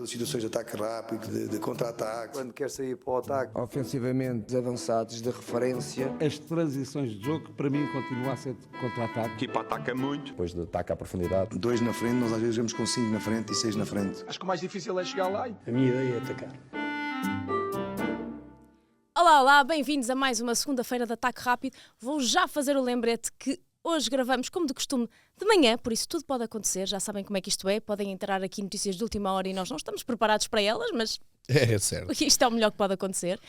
das situações de ataque rápido, de contra-ataque. Quando quer sair para o ataque. Ofensivamente avançados, de referência. As transições de jogo, para mim, continuam a ser de contra-ataque. A equipa ataca muito. Depois de ataque à profundidade. 2 na frente, nós às vezes jogamos com 5 na frente e 6 na frente. Acho que o mais difícil é chegar lá. A minha ideia é atacar. Olá, bem-vindos a mais uma segunda-feira de Ataque Rápido. Vou já fazer o lembrete que hoje gravamos, como de costume, de manhã, por isso tudo pode acontecer, já sabem como é que isto é, podem entrar aqui notícias de última hora e nós não estamos preparados para elas, mas É certo. isto é o melhor que pode acontecer.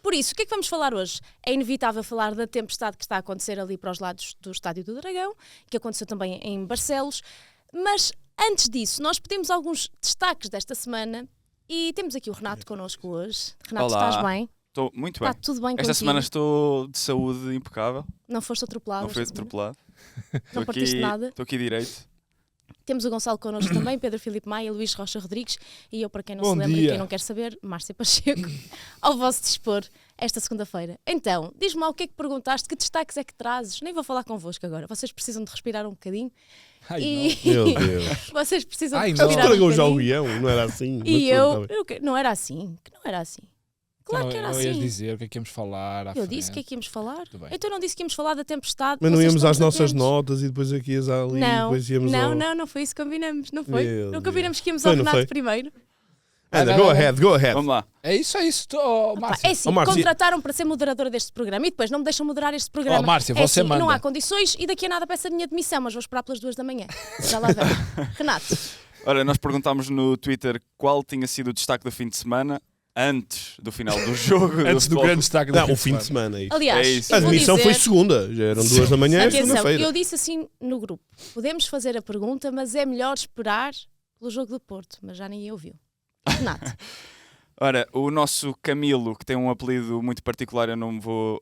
Por isso, o que é que vamos falar hoje? É inevitável falar da tempestade que está a acontecer ali para os lados do Estádio do Dragão, que aconteceu também em Barcelos, mas antes disso, nós pedimos alguns destaques desta semana e temos aqui o Renato connosco hoje. Renato, Olá. estás bem? Estou muito bem. Está tudo bem Esta contigo? semana estou de saúde impecável. Não foste atropelado? Não fui esta semana? atropelado. Não partiste nada? Estou aqui direito. Temos o Gonçalo connosco também, Pedro Filipe Maia, Luís Rocha Rodrigues e eu, para quem não Bom se lembra e dia. quem não quer saber, Márcia Pacheco, ao vosso dispor esta segunda-feira. Então, diz-me lá o que é que perguntaste, que destaques é que trazes? Nem vou falar convosco agora, vocês precisam de respirar um bocadinho. Ai, Meu Deus. Vocês precisam Ai, de não. Ele respirar um estragou já o bocadinho. guião, não era assim. E mas eu, pronto, tá bem. não era assim, que não era assim. Claro que era não ias assim. dizer o que é que íamos falar à Eu disse o que é frente. que íamos falar. Tudo bem. Então não disse que íamos falar da tempestade. Mas não vocês íamos estão às nossas atentos. notas e depois aqui ias ali e Não, depois íamos não, ao... não foi isso que combinamos, não foi? Meu Não Deus. combinamos que íamos Foi, ao não Renato foi? primeiro. Anda, Vai, go vai, vai. ahead, go ahead. Vamos lá. É isso. Oh, Pá, Márcia. é assim, Ó, Márcia. contrataram para ser moderadora deste programa e depois não me deixam moderar este programa. Ó, Márcia, é você assim, manda. não há condições e daqui a nada peço a minha demissão, mas vou esperar pelas 2 da manhã. Já lá vem. Renato, Ora, nós perguntámos no Twitter qual tinha sido o destaque do fim de semana antes do final do jogo. Antes do futebol. grande destaque do Não, o fim de semana. Isso. aliás, É isso. A eu vou demissão dizer, foi segunda, já eram 2 da manhã e atenção, segunda-feira. eu disse assim no grupo, podemos fazer a pergunta, mas é melhor esperar pelo jogo do Porto, mas já ninguém ouviu. Renato, Ora, o nosso Camilo, que tem um apelido muito particular, eu não me vou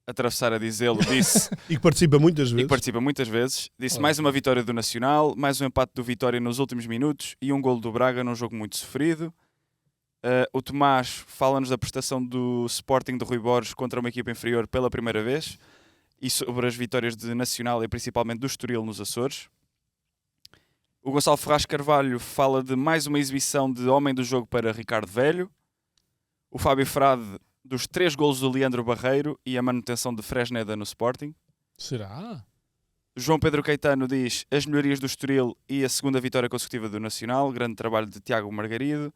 atravessar a dizê-lo, disse, E que participa muitas e vezes. que participa muitas vezes, disse Olha. mais uma vitória do Nacional, mais um empate do Vitória nos últimos minutos e um golo do Braga num jogo muito sofrido. O Tomás fala-nos da prestação do Sporting de Rui Borges contra uma equipa inferior pela primeira vez e sobre as vitórias de Nacional e principalmente do Estoril nos Açores. O Gonçalo Ferraz Carvalho fala de mais uma exibição de homem do jogo para Ricardo Velho. O Fábio Frade dos 3 golos do Leandro Barreiro e a manutenção de Fresneda no Sporting. Será? João Pedro Caetano diz as melhorias do Estoril e a segunda vitória consecutiva do Nacional. Grande trabalho de Tiago Margarido.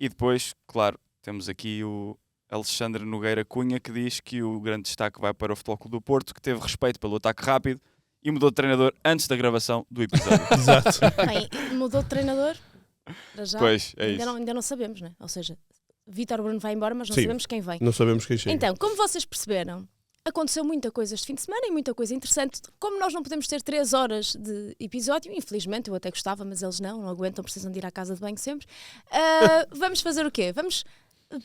E depois, claro, temos aqui o Alexandre Nogueira Cunha que diz que o grande destaque vai para o Futebol Clube do Porto, que teve respeito pelo ataque rápido e mudou de treinador antes da gravação do episódio. Exato. bem, mudou de treinador? Para já? Pois, é ainda, isso. ainda não sabemos, né? Ou seja, Vítor Bruno vai embora, mas não Sim. sabemos quem vem. Não sabemos quem chega. Então, como vocês perceberam, aconteceu muita coisa este fim de semana e muita coisa interessante. Como nós não podemos ter 3 horas de episódio, infelizmente, eu até gostava, mas eles não aguentam, precisam de ir à casa de banho sempre. Vamos fazer o quê? Vamos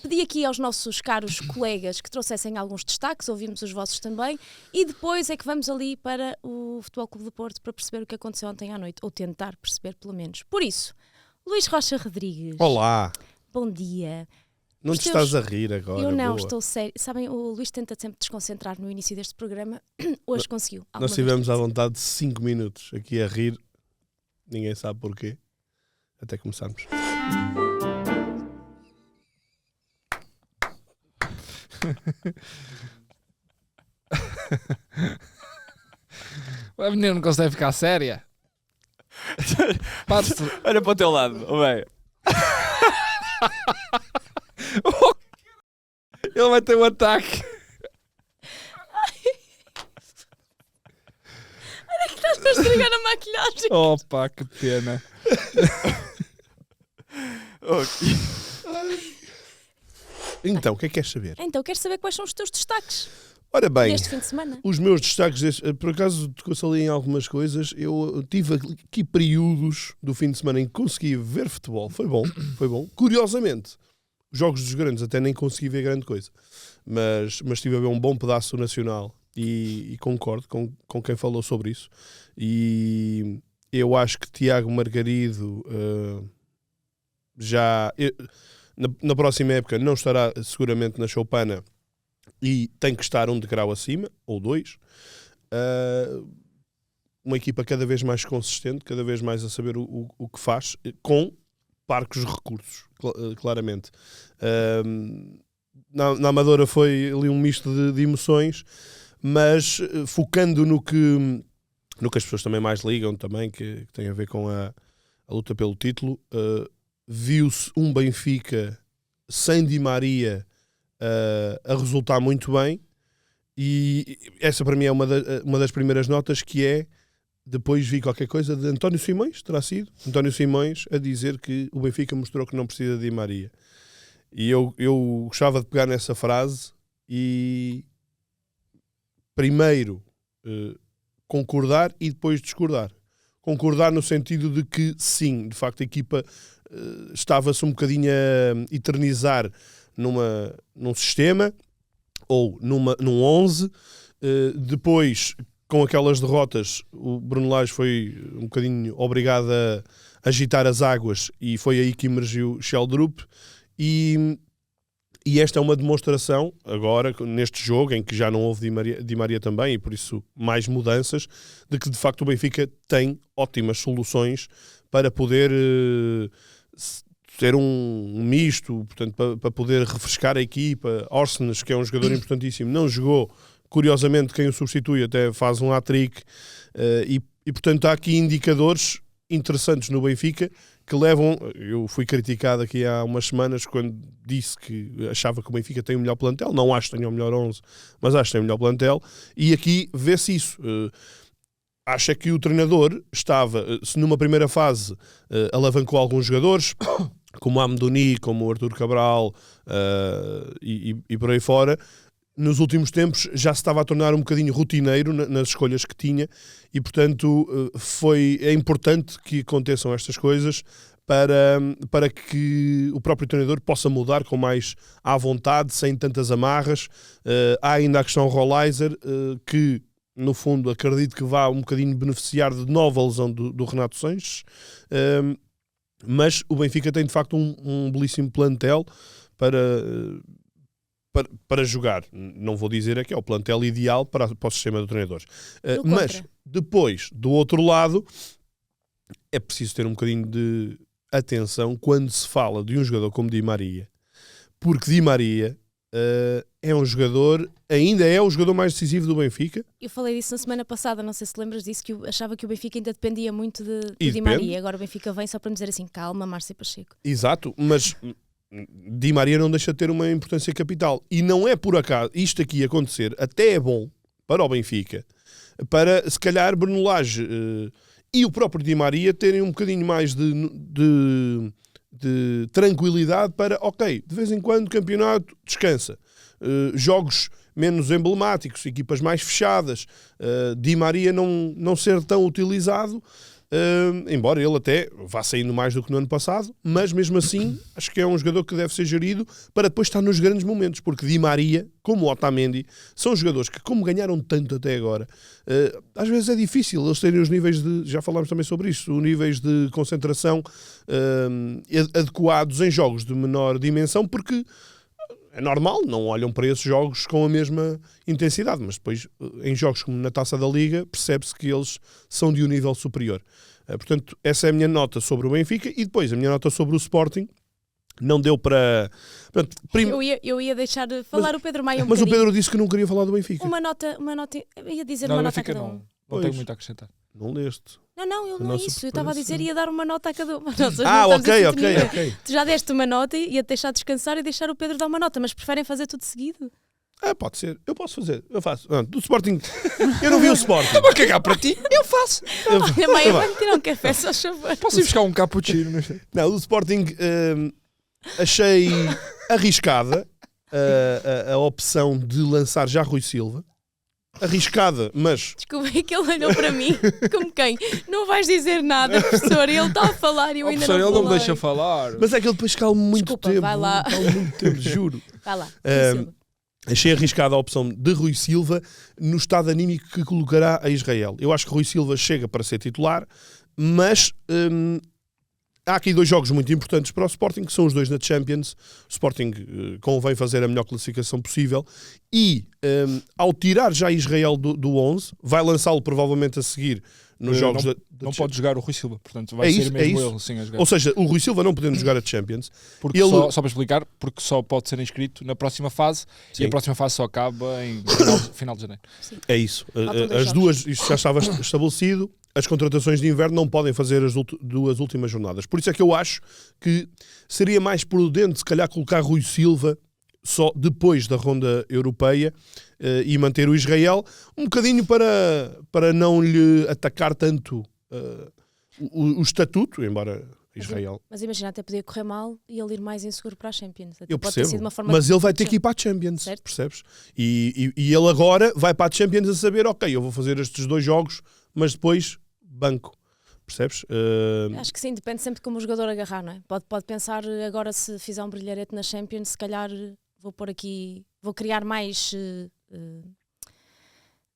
pedir aqui aos nossos caros colegas que trouxessem alguns destaques, ouvimos os vossos também, e depois é que vamos ali para o Futebol Clube do Porto para perceber o que aconteceu ontem à noite, ou tentar perceber pelo menos. Por isso, Luís Rocha Rodrigues. Olá. Bom dia. Não Os te teus- estás a rir agora. Eu não, boa. estou sério. Sabem, o Luís tenta sempre desconcentrar no início deste programa. Hoje conseguiu. Nós Alguma tivemos à vez. vontade de 5 minutos aqui a rir. Ninguém sabe porquê. Até começarmos. A menina não consegue ficar séria. Parte-se. Olha para o teu lado, oh, bem. Ele vai ter um ataque. Estás a estragar a maquilhagem. Opa, que pena. Então, o que é que queres saber? Então, quero saber quais são os teus destaques Ora bem, deste fim de semana. os meus destaques, por acaso tocou-se ali em algumas coisas. Eu tive aqui períodos do fim de semana em que consegui ver futebol. Foi bom, foi bom. Curiosamente, os jogos dos grandes até nem consegui ver grande coisa. Mas estive a ver um bom pedaço do Nacional e concordo com quem falou sobre isso. E eu acho que Tiago Margarido na próxima época não estará seguramente na Choupana e tem que estar um degrau acima, ou 2. Uma equipa cada vez mais consistente, cada vez mais a saber o que faz, com parcos recursos, claramente. Na Amadora foi ali um misto de emoções, mas focando no que as pessoas também mais ligam também, que tem a ver com a luta pelo título, viu-se um Benfica sem Di Maria a resultar muito bem, e essa para mim é uma das primeiras notas, que é, depois vi qualquer coisa de António Simões, terá sido António Simões, a dizer que o Benfica mostrou que não precisa de Di Maria. E eu gostava de pegar nessa frase e primeiro concordar e depois discordar. Concordar no sentido de que sim, de facto a equipa estava-se um bocadinho a eternizar num sistema ou num 11. Depois, com aquelas derrotas, o Bruno Lage foi um bocadinho obrigado a agitar as águas, e foi aí que emergiu Sheldrup. E esta é uma demonstração, agora, neste jogo, em que já não houve Di Maria também, e por isso mais mudanças, de que de facto o Benfica tem ótimas soluções para poder ter um misto, portanto, para poder refrescar a equipa. Orsnes, que é um jogador importantíssimo, não jogou. Curiosamente, quem o substitui até faz um hat-trick, e portanto há aqui indicadores interessantes no Benfica que levam. Eu fui criticado aqui há umas semanas quando disse que achava que o Benfica tem o melhor plantel. Não acho que tenha o melhor 11, mas acho que tem o melhor plantel, e aqui vê-se isso. Acho que o treinador estava, se numa primeira fase alavancou alguns jogadores, como o Amdouni, como o Artur Cabral, e por aí fora, nos últimos tempos já se estava a tornar um bocadinho rotineiro nas escolhas que tinha, e portanto é importante que aconteçam estas coisas para que o próprio treinador possa mudar com mais à vontade, sem tantas amarras. Há ainda a questão Rolaiser, que no fundo acredito que vá um bocadinho beneficiar de nova lesão do Renato Sanches, mas o Benfica tem de facto um belíssimo plantel para jogar. Não vou dizer que é o plantel ideal para o sistema do treinador. Mas depois, do outro lado, é preciso ter um bocadinho de atenção quando se fala de um jogador como Di Maria, porque Di Maria é um jogador, ainda é o jogador mais decisivo do Benfica. Eu falei disso na semana passada, não sei se lembras disso, que eu achava que o Benfica ainda dependia muito de E Di depende. Maria. Agora o Benfica vem só para me dizer assim, calma, Márcio Pacheco. Exato, mas Di Maria não deixa de ter uma importância capital, e não é por acaso isto aqui acontecer, até é bom para o Benfica, para se calhar Bruno Lage e o próprio Di Maria terem um bocadinho mais de tranquilidade para, ok, de vez em quando campeonato descansa, jogos menos emblemáticos, equipas mais fechadas, Di Maria não ser tão utilizado, embora ele até vá saindo mais do que no ano passado, mas mesmo assim acho que é um jogador que deve ser gerido para depois estar nos grandes momentos, porque Di Maria, como Otamendi, são jogadores que, como ganharam tanto até agora, às vezes é difícil eles terem os níveis já falámos também sobre isso, os níveis de concentração adequados em jogos de menor dimensão, porque é normal, não olham para esses jogos com a mesma intensidade, mas depois em jogos como na Taça da Liga percebe-se que eles são de um nível superior. Portanto, essa é a minha nota sobre o Benfica, e depois a minha nota sobre o Sporting. Não deu para... Portanto, Eu ia deixar de falar o Pedro Maia mas o bocadinho. Pedro disse que não queria falar do Benfica. Uma nota, eu ia dizer Não, uma o nota a Benfica cada um. não Pois. tenho muito a acrescentar. Não leste. Não, eu A não é nossa isso. Eu estava a dizer, ia dar uma nota a cada um. Nós hoje não Ah, estamos em ok. sintonia. Tu já deste uma nota, ia deixar descansar e deixar o Pedro dar uma nota, mas preferem fazer tudo seguido? Pode ser. Eu posso fazer. Eu faço. Do Sporting... Eu não vi o Sporting. Vou cagar para ti, eu faço. Olha, Maia, vai-me tirar um café, só favor. Posso ir buscar um cappuccino? Não, do Sporting achei arriscada a opção de lançar já Rui Silva. Arriscada, mas... Desculpa, é que ele olhou para mim como quem? Não vais dizer nada, professor. Ele está a falar e eu ainda Professor, não ele não me falei. deixa falar. Mas é que ele depois calma muito Desculpa, tempo. vai lá. Calma muito tempo, juro. Vai lá, Silva. Achei arriscada a opção de Rui Silva no estado anímico que colocará a Israel. Eu acho que Rui Silva chega para ser titular, mas há aqui 2 jogos muito importantes para o Sporting, que são os 2 na Champions. O Sporting convém fazer a melhor classificação possível e, ao tirar já Israel do 11, vai lançá-lo provavelmente a seguir nos jogos não pode jogar o Rui Silva, portanto vai ser mesmo ele sim, a jogar. Ou seja, o Rui Silva não podendo jogar a Champions. Porque só para explicar, porque só pode ser inscrito na próxima fase. Sim. E a próxima fase só acaba em final de janeiro. Sim. É isso. As duas, isto já estava estabelecido. As contratações de inverno não podem fazer as 2 últimas jornadas. Por isso é que eu acho que seria mais prudente, se calhar, colocar Rui Silva só depois da ronda europeia e manter o Israel um bocadinho para não lhe atacar tanto o estatuto, embora Israel... Mas imagina, até podia correr mal e ele ir mais inseguro para a Champions. Até eu pode ter sido percebo, uma forma mas ele vai ter que ir para a Champions, certo? Percebes? E ele agora vai para a Champions a saber, ok, eu vou fazer estes 2 jogos, mas depois banco. Percebes? Acho que sim, depende sempre de como o jogador agarrar, não é? Pode pensar agora, se fizer um brilharete na Champions, se calhar vou pôr aqui, vou criar mais...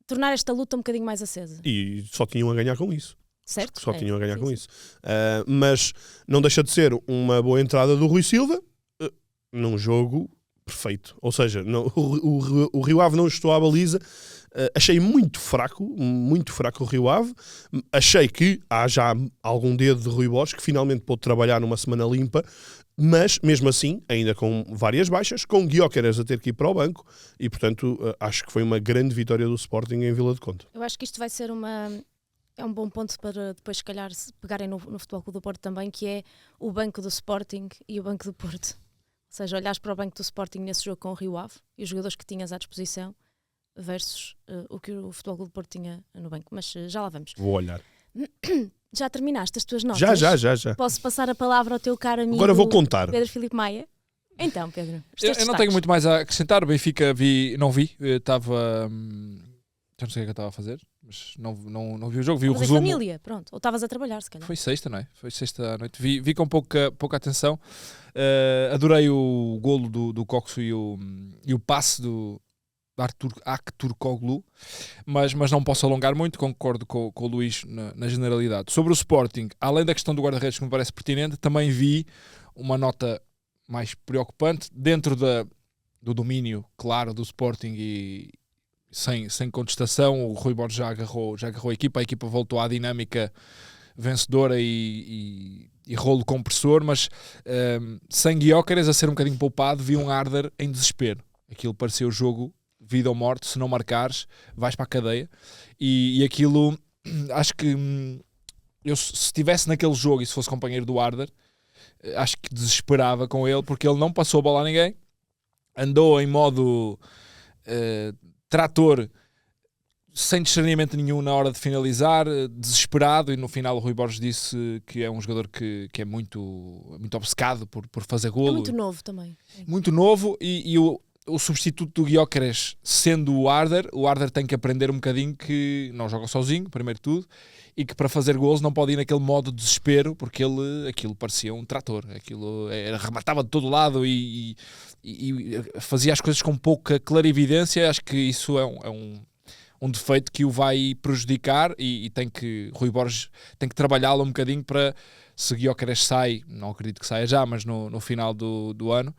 tornar esta luta um bocadinho mais acesa. E só tinham a ganhar com isso. Certo? Só tinham a ganhar com isso. Mas não deixa de ser uma boa entrada do Rui Silva num jogo perfeito. Ou seja, o Rio Ave não estou à baliza. Achei muito fraco o Rio Ave. Achei que há já algum dedo de Rui Borges, que finalmente pôde trabalhar numa semana limpa, mas mesmo assim, ainda com várias baixas, com Gyökeres a ter que ir para o banco, e portanto acho que foi uma grande vitória do Sporting em Vila de Conde. Eu acho que isto vai ser é um bom ponto para depois, se calhar, se pegarem no Futebol Clube do Porto também, que é o banco do Sporting e o banco do Porto. Ou seja, olhares para o banco do Sporting nesse jogo com o Rio Ave e os jogadores que tinhas à disposição versus o que o Futebol Clube do Porto tinha no banco. Mas já lá vamos. Vou olhar. Já terminaste as tuas notas? Já. Posso passar a palavra ao teu caro amigo Agora vou contar. Pedro Filipe Maia? Então, Pedro, eu não tenho muito mais a acrescentar. O Benfica não vi. Eu estava... já não sei o que eu estava a fazer, mas não vi o jogo, vi o resumo. Família, pronto. Ou estavas a trabalhar, se calhar. Foi sexta, não é? Foi sexta à noite. Vi com pouca atenção. Adorei o golo do Coxo e o passe do Aktürkoğlu, mas não posso alongar muito, concordo com o Luís na generalidade. Sobre o Sporting, além da questão do guarda-redes que me parece pertinente, também vi uma nota mais preocupante dentro do domínio, claro, do Sporting e sem contestação. O Rui Borges já agarrou a equipa voltou à dinâmica vencedora e rolo compressor, mas sem Gyökeres a ser um bocadinho poupado, vi um Arder em desespero. Aquilo parecia o jogo vida ou morte, se não marcares vais para a cadeia, e aquilo, acho que eu, se estivesse naquele jogo e se fosse companheiro do Arder, acho que desesperava com ele, porque ele não passou a bola a ninguém, andou em modo trator, sem discernimento nenhum na hora de finalizar, desesperado, e no final o Rui Borges disse que é um jogador que é muito obcecado por fazer golo. É muito novo também. Muito novo, e o substituto do Gyökeres sendo o Arder tem que aprender um bocadinho que não joga sozinho, primeiro de tudo, e que para fazer golos não pode ir naquele modo de desespero, porque aquilo parecia um trator, aquilo rematava de todo lado e fazia as coisas com pouca clarividência. Acho que isso é um defeito que o vai prejudicar, e Rui Borges tem que trabalhá-lo um bocadinho para, se Gyökeres sai, não acredito que saia já, mas no final do ano,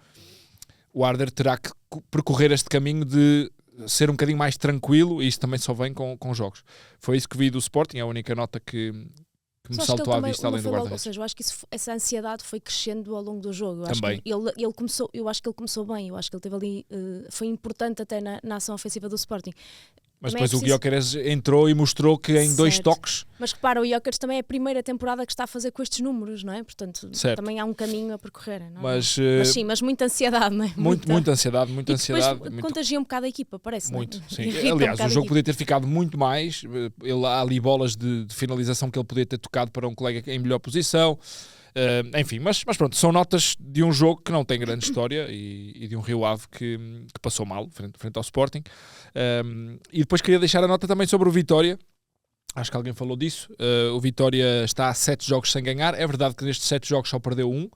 o Arder terá que percorrer este caminho de ser um bocadinho mais tranquilo, e isso também só vem com jogos. Foi isso que vi do Sporting, é a única nota que me saltou à vista, além do guarda-redes. Ou seja, eu acho que essa ansiedade foi crescendo ao longo do jogo. Eu também. Acho que ele começou, eu acho que ele começou bem, eu acho que ele teve ali, foi importante até na ação ofensiva do Sporting. Mas também depois o Gyökeres entrou e mostrou que em 2 toques... Mas repara, o Gyökeres também é a primeira temporada que está a fazer com estes números, não é? Portanto, certo. Também há um caminho a percorrer. Não é? Mas sim, mas muita ansiedade, não é? Muita ansiedade, muita ansiedade. Contagia um bocado a equipa, parece. Muito, não é? sim. Aliás, o jogo podia ter ficado muito mais. Há ali bolas de finalização que ele podia ter tocado para um colega em melhor posição. Enfim, mas pronto, são notas de um jogo que não tem grande história e de um Rio Ave que passou mal frente ao Sporting. E depois queria deixar a nota também sobre o Vitória. Acho que alguém falou disso. O Vitória está a 7 jogos sem ganhar. É verdade que nestes 7 jogos só perdeu 1,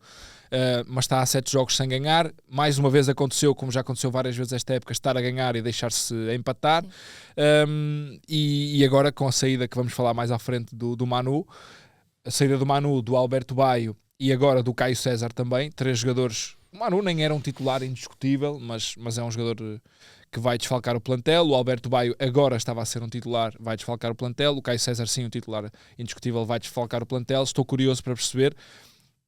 mas está a 7 jogos sem ganhar. Mais uma vez aconteceu, como já aconteceu várias vezes esta época, estar a ganhar e deixar-se empatar. E agora com a saída que vamos falar mais à frente do Manu, a saída do Manu, do Alberto Baio e agora do Caio César também, 3 jogadores. O Manu nem era um titular indiscutível, mas é um jogador que vai desfalcar o plantel. O Alberto Baio agora estava a ser um titular, vai desfalcar o plantel. O Caio César, sim, um titular indiscutível, vai desfalcar o plantel. Estou curioso para perceber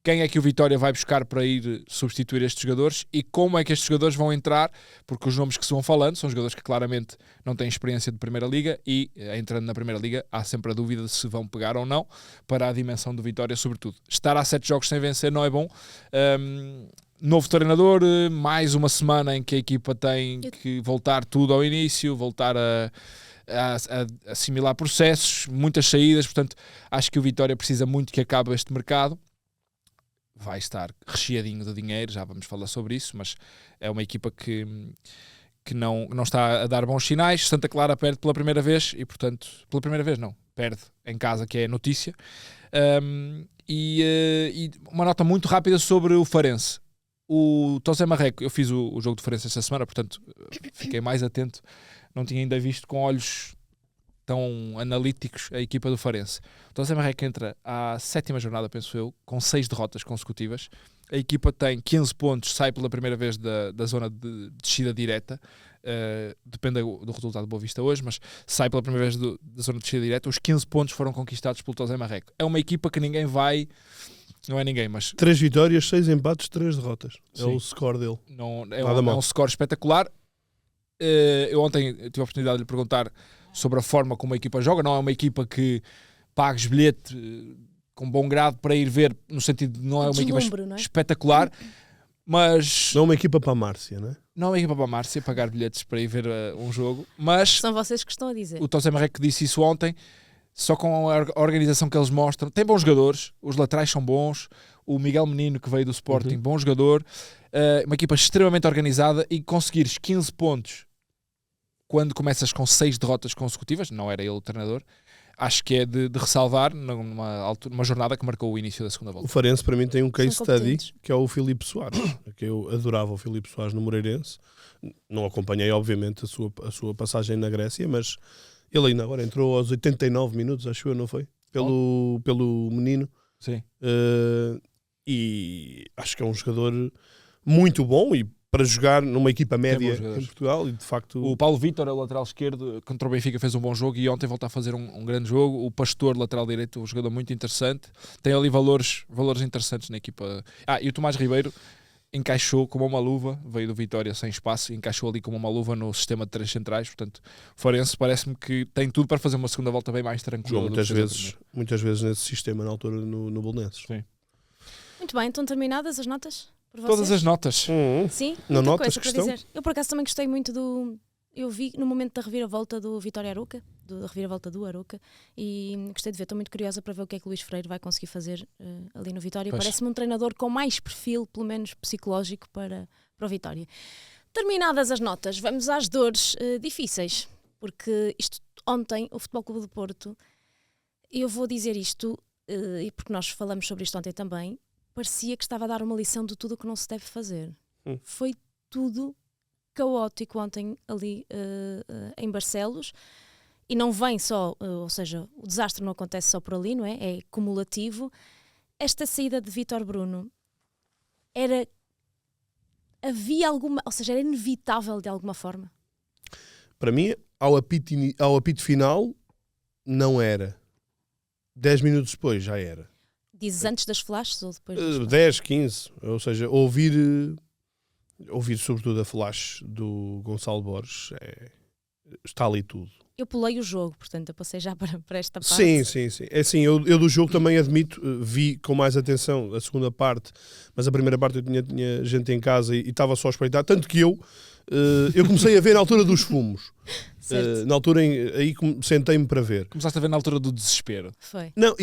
quem é que o Vitória vai buscar para ir substituir estes jogadores e como é que estes jogadores vão entrar, porque os nomes que se vão falando são jogadores que claramente não têm experiência de Primeira Liga e, entrando na Primeira Liga, há sempre a dúvida de se vão pegar ou não para a dimensão do Vitória, sobretudo. Estar há 7 jogos sem vencer não é bom. Novo treinador, mais uma semana em que a equipa tem que voltar tudo ao início, voltar a assimilar processos, muitas saídas, portanto, acho que o Vitória precisa muito que acabe este mercado. Vai estar recheadinho de dinheiro, já vamos falar sobre isso, mas é uma equipa que não está a dar bons sinais. Santa Clara perde pela primeira vez e, portanto, pela primeira vez não, perde em casa, que é notícia. E uma nota muito rápida sobre o Farense. O Tosé Marreco, eu fiz o jogo do Farense esta semana, portanto fiquei mais atento, não tinha ainda visto com olhos tão analíticos a equipa do Farense. O Tosé Marreco entra à 7ª jornada, penso eu, com 6 derrotas consecutivas. A equipa tem 15 pontos, sai pela primeira vez da zona de descida direta, depende do resultado do Boa Vista hoje, mas sai pela primeira vez da zona de descida direta. Os 15 pontos foram conquistados pelo Tosé Marreco. É uma equipa que ninguém vai... Não é ninguém, mas... 3 vitórias, 6 empates, 3 derrotas. Sim. É o score dele. É um score espetacular. Eu ontem tive a oportunidade de lhe perguntar sobre a forma como a equipa joga. Não é uma equipa que pagues bilhete com bom grado para ir ver, no sentido de não é uma equipa espetacular, mas... Não é uma equipa para a Márcia, não é? Não é uma equipa para a Márcia pagar bilhetes para ir ver um jogo, mas... São vocês que estão a dizer. O Tosé Marreco disse isso ontem, só com a organização que eles mostram. Tem bons jogadores, os laterais são bons, o Miguel Menino, que veio do Sporting, bom jogador, uma equipa extremamente organizada, e conseguires 15 pontos quando começas com 6 derrotas consecutivas, não era ele o treinador, acho que é de ressalvar numa jornada que marcou o início da segunda volta. O Farense, para mim, tem um case study, que é o Filipe Soares, que eu adorava o Filipe Soares no Moreirense. Não acompanhei, obviamente, a sua passagem na Grécia, mas ele ainda agora entrou aos 89 minutos, acho eu, não foi? Pelo menino. Sim. E acho que é um jogador muito bom e para jogar numa equipa média em Portugal, e de facto... O Paulo Vítor é o lateral esquerdo, contra o Benfica fez um bom jogo e ontem voltou a fazer um grande jogo. O Pastor, lateral direito, um jogador muito interessante. Tem ali valores interessantes na equipa. E o Tomás Ribeiro encaixou como uma luva, veio do Vitória sem espaço, encaixou ali como uma luva no sistema de 3 centrais. Portanto, o Farense parece-me que tem tudo para fazer uma segunda volta bem mais tranquila. Jogou muitas vezes nesse sistema na altura no Belenenses. Sim. Muito bem, estão terminadas as notas? Todas as notas. Sim, não muita notas coisa para dizer. Eu por acaso também gostei muito eu vi no momento da reviravolta do Vitória Arouca, da reviravolta do Arouca, e gostei de ver. Estou muito curiosa para ver o que é que o Luís Freire vai conseguir fazer ali no Vitória. Parece-me um treinador com mais perfil, pelo menos psicológico, para o Vitória. Terminadas as notas, vamos às dores difíceis, porque isto ontem, o Futebol Clube do Porto, eu vou dizer isto, e porque nós falamos sobre isto ontem também, parecia que estava a dar uma lição de tudo o que não se deve fazer. Foi tudo caótico ontem ali em Barcelos, e não vem só, ou seja, o desastre não acontece só por ali, não é? É cumulativo. Esta saída de Vítor Bruno havia alguma, ou seja, era inevitável de alguma forma? Para mim, ao apito final, não era. 10 minutos depois já era. Dizes antes das flashes ou depois? 10, 15, ou seja, ouvir sobretudo a flash do Gonçalo Borges, está ali tudo. Eu pulei o jogo, portanto eu passei já para esta parte. Sim. É assim, eu do jogo também admito, vi com mais atenção a segunda parte, mas a primeira parte eu tinha gente em casa e estava só a espreitar, tanto que eu comecei a ver na altura dos fumos. Na altura aí sentei-me para ver. Começaste a ver na altura do desespero. Foi. Não,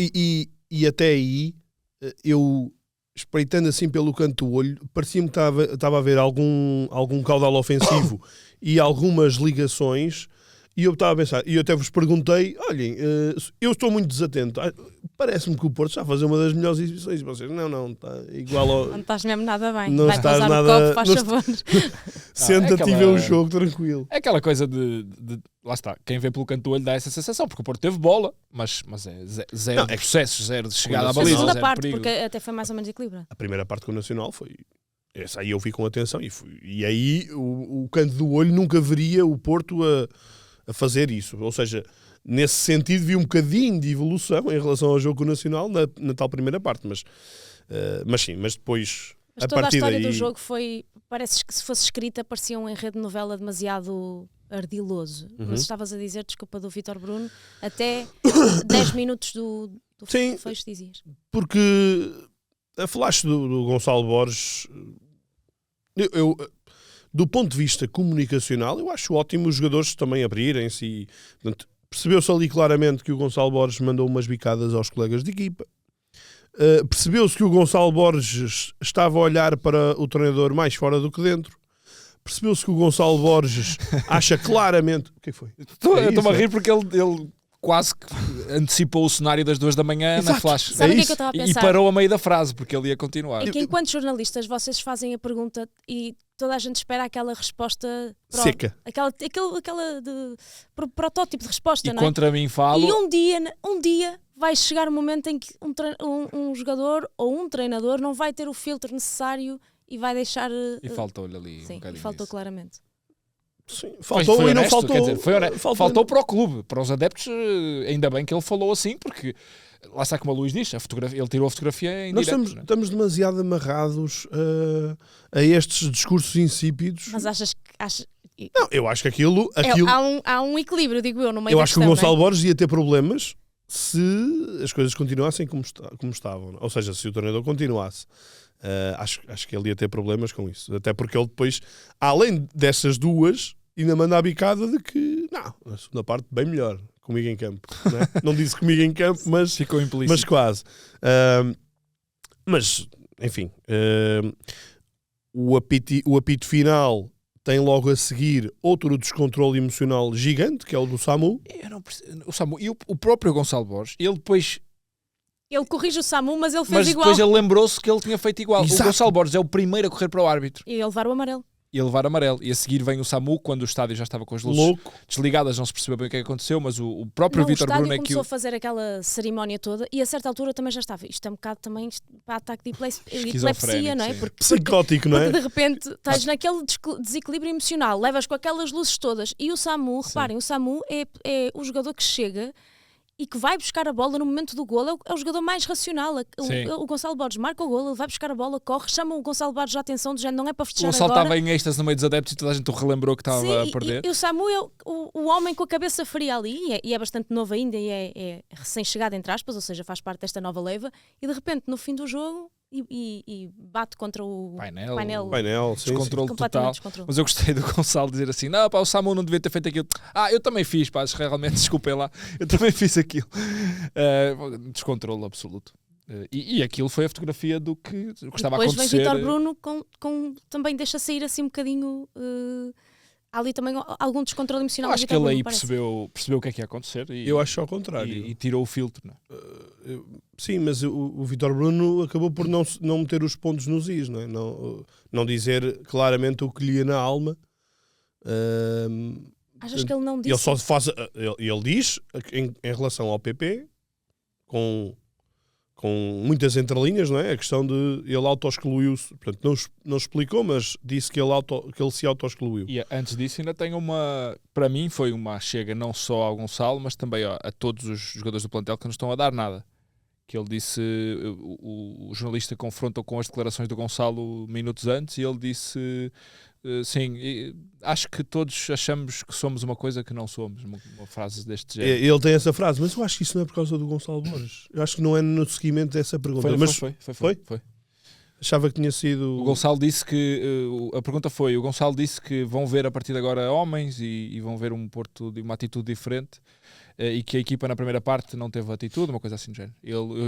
e até aí, eu, espreitando assim pelo canto do olho, parecia-me que estava a haver algum caudal ofensivo e algumas ligações, e eu estava a pensar, e eu até vos perguntei, olhem, eu estou muito desatento, parece-me que o Porto está a fazer uma das melhores exibições, e vocês, não, está igual ao... Não estás mesmo nada bem, não vai estás pausar nada, o copo, faz favor. Senta-te e aquela- vê o jogo tranquilo. É aquela coisa lá está, quem vê pelo canto do olho dá essa sensação, porque o Porto teve bola, mas é zero Não, de é processos, zero de chegada à a A baliza, segunda zero parte, perigo. porque até foi mais ou menos equilibrado. A primeira parte com o Nacional foi... Essa aí eu vi com atenção e aí o canto do olho nunca veria o Porto a fazer isso. Ou seja, nesse sentido vi um bocadinho de evolução em relação ao jogo com o Nacional na tal primeira parte, mas sim, mas depois Mas a toda a partir história daí... do jogo parece que se fosse escrita parecia um enredo de novela demasiado ardiloso. Mas estavas a dizer, desculpa, do Vítor Bruno, até 10 minutos do Sim. fecho dizias. Porque falaste do Gonçalo Borges, eu, do ponto de vista comunicacional, eu acho ótimo os jogadores também abrirem-se e portanto, percebeu-se ali claramente que o Gonçalo Borges mandou umas bicadas aos colegas de equipa. Percebeu-se que o Gonçalo Borges estava a olhar para o treinador mais fora do que dentro. Percebeu-se que o Gonçalo Borges acha claramente... O que foi? Estou-me a rir porque ele quase que antecipou o cenário das 2 da manhã na Exato. flash. Sabe o que é isso. que eu estava a E pensar? parou a meio da frase, porque ele ia continuar. É que enquanto jornalistas vocês fazem a pergunta e toda a gente espera aquela resposta Seca. aquela protótipo de resposta, E não é? contra mim falo... E um dia vai chegar um momento em que um jogador ou um treinador não vai ter o filtro necessário e vai deixar... E faltou-lhe ali um Sim, bocadinho e faltou isso. claramente. Sim, Foi faltou e não honesto, faltou... quer dizer, foi honesto. Faltou para o clube, para os adeptos, ainda bem que ele falou assim, porque lá está como a Luís diz, ele tirou a fotografia em Nós direto. estamos demasiado amarrados a estes discursos insípidos. Mas achas que... Não, eu acho que aquilo há um equilíbrio, digo eu, no meio eu da acho que o questão, Gonçalo não é? Borges ia ter problemas se as coisas continuassem como estavam. Ou seja, se o treinador continuasse. Acho que ele ia ter problemas com isso. Até porque ele depois, além dessas duas, ainda manda a bicada de que, não, na segunda parte, bem melhor, comigo em campo. Não, é? Não disse comigo em campo, mas Ficou implícito. mas quase. Mas, enfim, o apito final tem logo a seguir outro descontrole emocional gigante, que é o do Samu. Eu não percebo. O Samu e o próprio Gonçalo Borges, ele depois, Ele corrige o Samu, mas ele fez mas igual. depois ele lembrou-se que ele tinha feito igual. Exato. O Gonçalo Borges é o primeiro a correr para o árbitro E ele levar o amarelo. e a levar amarelo. E a seguir vem o Samu, quando o estádio já estava com as luzes Louco. desligadas, não se percebeu bem o que é que aconteceu, mas o próprio Não, o Vítor estádio Bruno é que começou a fazer aquela cerimónia toda e a certa altura também já estava. Isto é um bocado também para ataque de epilepsia, não é? sim. Psicótico, não é? Porque de repente estás naquele desequilíbrio emocional, levas com aquelas luzes todas e o Samu, reparem, o Samu é o jogador que chega e que vai buscar a bola no momento do golo, é o jogador mais racional. Sim. O Gonçalo Borges marca o golo, ele vai buscar a bola, corre, chama o Gonçalo Borges a atenção, do género, não é para o festejar Gonçalo agora. estava em êxtase no meio dos adeptos e toda a gente o relembrou que estava Sim, a perder. e o Samu é o homem com a cabeça fria ali, e é bastante novo ainda, e é recém-chegado, entre aspas, ou seja, faz parte desta nova leva, e de repente, no fim do jogo, e bate contra o Painel, Painel, sim, descontrole completamente total. descontrole. Mas eu gostei do Gonçalo dizer assim: não, pá, o Samu não devia ter feito aquilo. Eu também fiz, pá, realmente, desculpem lá, eu também fiz aquilo. Descontrole absoluto. E aquilo foi a fotografia do que estava a Depois acontecer. vem Vítor Bruno também deixa sair assim um bocadinho. Há ali também algum descontrole emocional. Eu do acho que Vítor ele aí Bruno, parece. percebeu o que é que ia acontecer e, Eu acho ao contrário. e tirou o filtro. Não é? Sim, mas o Vítor Bruno acabou por não meter os pontos nos is, não é? Não dizer claramente o que lhe ia na alma. Achas que ele não disse? Ele só faz. Ele diz em relação ao PP, com muitas entrelinhas, não é? A questão de ele auto-excluiu-se. Portanto, não explicou, mas disse que ele se auto-excluiu. E antes disso, ainda tem uma. Para mim, foi uma chega não só ao Gonçalo, mas também a todos os jogadores do plantel que não estão a dar nada. Que ele disse. O jornalista confrontou com as declarações do Gonçalo minutos antes e ele disse. Sim, acho que todos achamos que somos uma coisa que não somos. Uma frase deste género. Ele tem essa frase, mas eu acho que isso não é por causa do Gonçalo Borges. Eu acho que não é no seguimento dessa pergunta. Foi. Achava que tinha sido. O Gonçalo disse que. A pergunta foi: o Gonçalo disse que vão ver a partir de agora homens e vão ver um Porto de uma atitude diferente e que a equipa na primeira parte não teve atitude, uma coisa assim do género.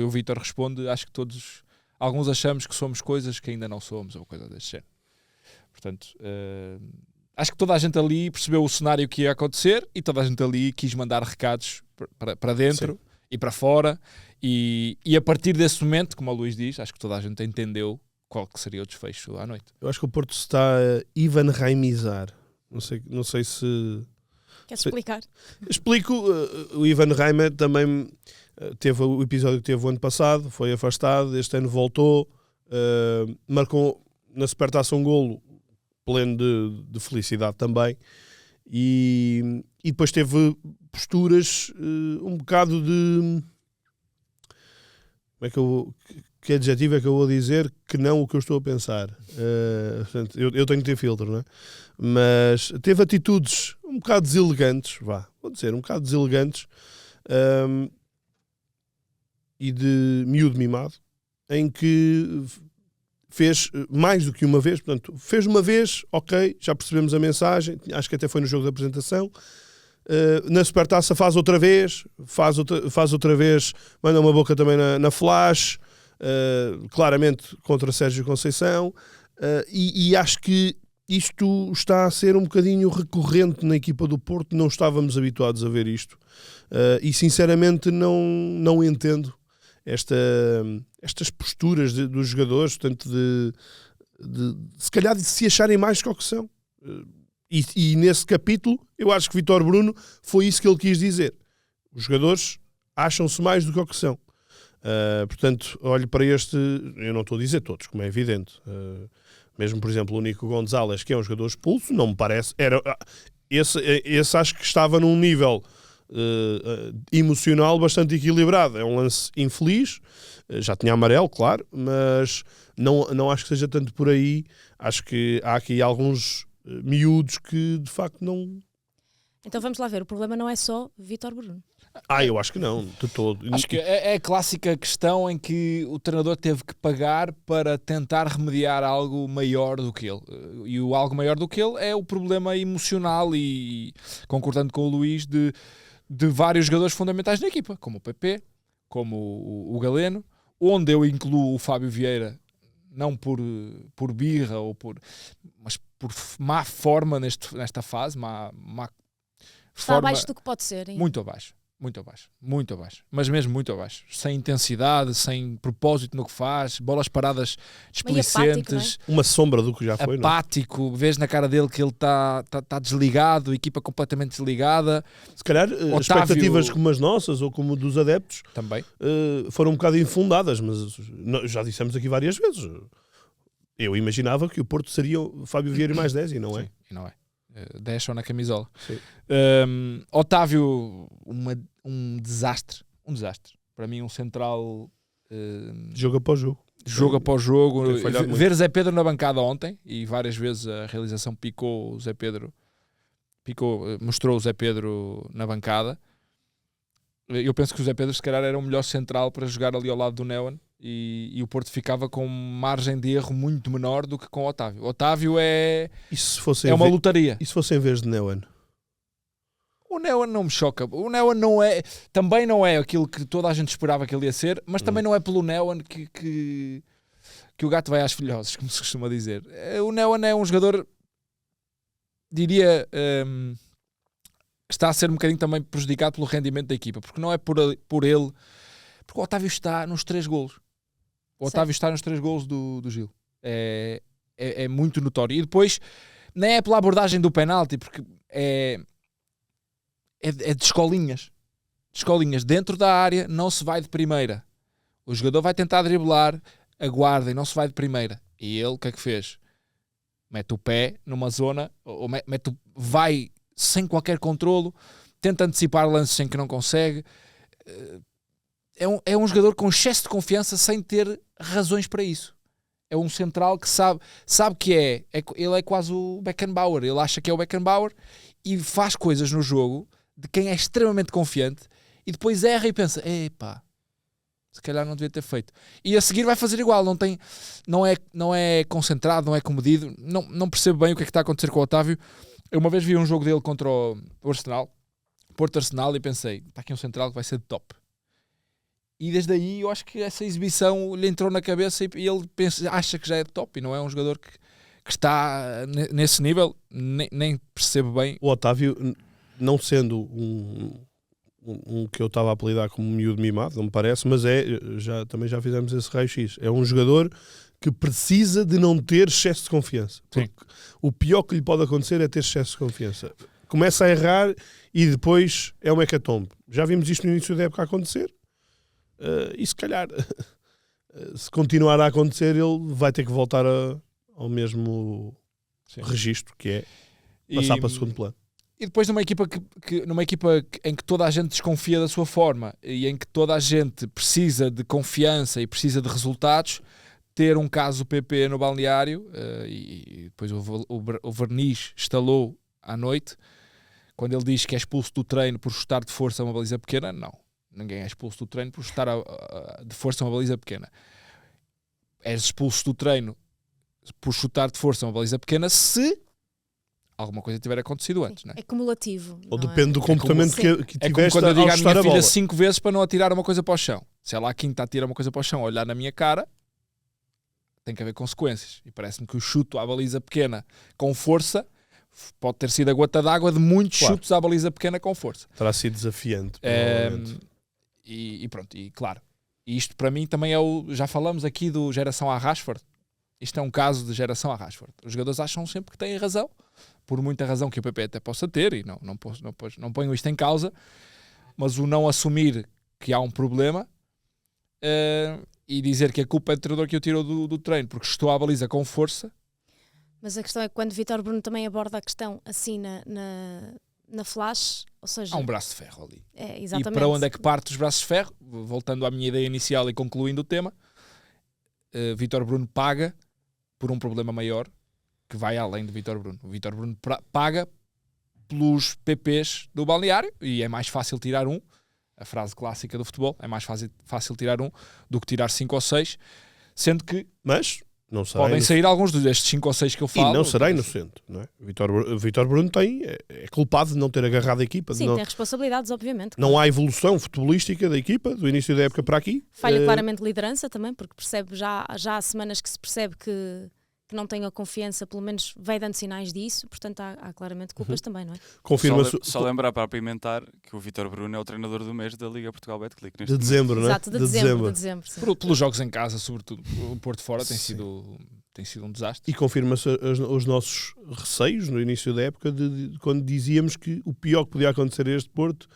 O Vítor responde: acho que todos. Alguns achamos que somos coisas que ainda não somos, ou uma coisa deste género. Portanto, acho que toda a gente ali percebeu o cenário que ia acontecer e toda a gente ali quis mandar recados para dentro. Sim. E para fora, e a partir desse momento, como a Luís diz, acho que toda a gente entendeu qual que seria o desfecho à noite. Eu acho que o Porto se está a Ivan Raimizar. Não sei se... Queres explicar? Explico. O Ivan Reimer também teve o episódio que teve o ano passado, foi afastado, este ano voltou, marcou na Supertaça um golo pleno de felicidade também, e depois teve posturas um bocado de... Como é que adjetivo é que eu vou dizer que não o que eu estou a pensar? Portanto, eu tenho que ter filtro, não é? Mas teve atitudes um bocado deselegantes, vou dizer, um bocado deselegantes, e de miúdo mimado, em que fez mais do que uma vez. Portanto, fez uma vez, ok, já percebemos a mensagem, acho que até foi no jogo da apresentação. Na Supertaça faz outra vez, manda uma boca também na Flash, claramente contra Sérgio Conceição, e acho que isto está a ser um bocadinho recorrente na equipa do Porto, não estávamos habituados a ver isto, e sinceramente não entendo estas posturas dos jogadores, portanto, se calhar de se acharem mais do que são. E nesse capítulo, eu acho que Vítor Bruno foi isso que ele quis dizer. Os jogadores acham-se mais do que o que são. Portanto, olho para este... Eu não estou a dizer todos, como é evidente. Mesmo, por exemplo, o Nico Gonzalez, que é um jogador expulso, não me parece... Esse acho que estava num nível emocional bastante equilibrado. É um lance infeliz. Já tinha amarelo, claro, mas não acho que seja tanto por aí. Acho que há aqui alguns... miúdos que de facto não... Então vamos lá ver, o problema não é só Vítor Bruno. Eu acho que não, de todo. Acho que é a clássica questão em que o treinador teve que pagar para tentar remediar algo maior do que ele. E o algo maior do que ele é o problema emocional, e concordando com o Luís, de vários jogadores fundamentais na equipa, como o PP, como o Galeno, onde eu incluo o Fábio Vieira, não por birra, mas por má forma nesta fase, má Está forma, abaixo do que pode ser. Hein? muito abaixo, mas mesmo muito abaixo, sem intensidade, sem propósito no que faz, bolas paradas displicentes, uma sombra do que já foi, apático, vês na cara dele que ele está desligado, equipa completamente desligada. Se calhar expectativas como as nossas ou como dos adeptos também foram um bocado infundadas, mas já dissemos aqui várias vezes. Eu imaginava que o Porto seria o Fábio Vieira e mais 10, e não é. Sim, e não é. 10 só na camisola. Otávio, um desastre. Para mim, um central... jogo após jogo. Jogo após jogo. Ver Zé Pedro na bancada ontem, e várias vezes a realização picou o Zé Pedro. Mostrou o Zé Pedro na bancada. Eu penso que o Zé Pedro, se calhar, era o melhor central para jogar ali ao lado do Neon, e o Porto ficava com margem de erro muito menor do que com o Otávio. O Otávio é uma lotaria. E se fosse em vez de Neon? O Neon não me choca. O Neon também não é aquilo que toda a gente esperava que ele ia ser, mas também não é pelo Neon que o gato vai às filhoses, como se costuma dizer. O Neon é um jogador, diria... está a ser um bocadinho também prejudicado pelo rendimento da equipa, porque não é por ele, porque o Otávio está nos 3 golos. O Otávio está nos 3 golos do Gil. É muito notório. E depois, nem é pela abordagem do penalti, porque é de escolinhas. De escolinhas. Dentro da área não se vai de primeira. O jogador vai tentar driblar, aguarda e não se vai de primeira. E ele, o que é que fez? Mete o pé numa zona, ou vai sem qualquer controlo, tenta antecipar lances em que não consegue. É um jogador com excesso de confiança sem ter razões para isso. É um central que sabe que ele é quase o Beckenbauer. Ele acha que é o Beckenbauer e faz coisas no jogo de quem é extremamente confiante, e depois erra e pensa, se calhar não devia ter feito. E a seguir vai fazer igual. Não é concentrado, não é comedido. Não percebo bem o que é que está a acontecer com o Otávio. Eu uma vez vi um jogo dele contra o Arsenal, Porto Arsenal, e pensei, está aqui um central que vai ser de top. E desde aí eu acho que essa exibição lhe entrou na cabeça, e ele acha que já é de top, e não é um jogador que está nesse nível. Nem percebo bem. O Otávio, não sendo um que eu estava a apelidar como miúdo mimado, não me parece, mas também já fizemos esse raio-x. É um jogador que precisa de não ter excesso de confiança. Sim. Porque o pior que lhe pode acontecer é ter excesso de confiança. Começa a errar e depois é uma hecatombe. Já vimos isto no início da época acontecer. E se calhar, se continuar a acontecer, ele vai ter que voltar ao mesmo registro, que é passar para o segundo plano. E depois numa equipa em que toda a gente desconfia da sua forma e em que toda a gente precisa de confiança e precisa de resultados, ter um caso PP no balneário, e depois o verniz estalou à noite, quando ele diz que é expulso do treino por chutar de força uma baliza pequena. Não, ninguém é expulso do treino por chutar de força uma baliza pequena. És expulso do treino por chutar de força uma baliza pequena se alguma coisa tiver acontecido antes, não é? É cumulativo. Ou não depende do comportamento que É como tiveste quando eu digo ao à chutar minha a filha bola. 5 vezes para não atirar uma coisa para o chão. Se ela à quinta atira uma coisa para o chão, olhar na minha cara, tem que haver consequências. E parece-me que o chuto à baliza pequena com força pode ter sido a gota d'água de muitos chutes à baliza pequena com força. Terá sido desafiante. E pronto, e claro. E isto para mim também é já falamos aqui do geração à Rashford. Isto é um caso de geração à Rashford. Os jogadores acham sempre que têm razão, por muita razão que o PP até possa ter, e não ponho isto em causa, mas o não assumir que há um problema e dizer que a culpa é do treinador que o tirou do treino porque estou à baliza com força. Mas a questão é que quando Vítor Bruno também aborda a questão assim na flash, ou seja... Há um braço de ferro ali. Exatamente. E para onde é que parte os braços de ferro? Voltando à minha ideia inicial e concluindo o tema, Vítor Bruno paga por um problema maior que vai além de Vítor Bruno. O Vítor Bruno paga pelos PPs do balneário e é mais fácil tirar um. A frase clássica do futebol, é mais fácil tirar um do que tirar 5 ou 6, sendo que Mas não será podem sair alguns destes 5 ou 6 que eu falo. E não será inocente, não é? Vítor Bruno é culpado de não ter agarrado a equipa. Sim, tem responsabilidades, obviamente. Não há evolução futebolística da equipa do início da época para aqui. Falha claramente liderança também, porque percebe já há semanas que se percebe que não tem a confiança, pelo menos vai dando sinais disso, portanto há claramente culpas também, não é? Confirma-se. Só lembrar para apimentar que o Vítor Bruno é o treinador do mês da Liga Portugal Betclic. De dezembro, não é? Exato, de dezembro. Sim. Pelos jogos em casa, sobretudo. O Porto fora tem sido um desastre. E confirma-se os nossos receios no início da época, quando dizíamos que o pior que podia acontecer a este Porto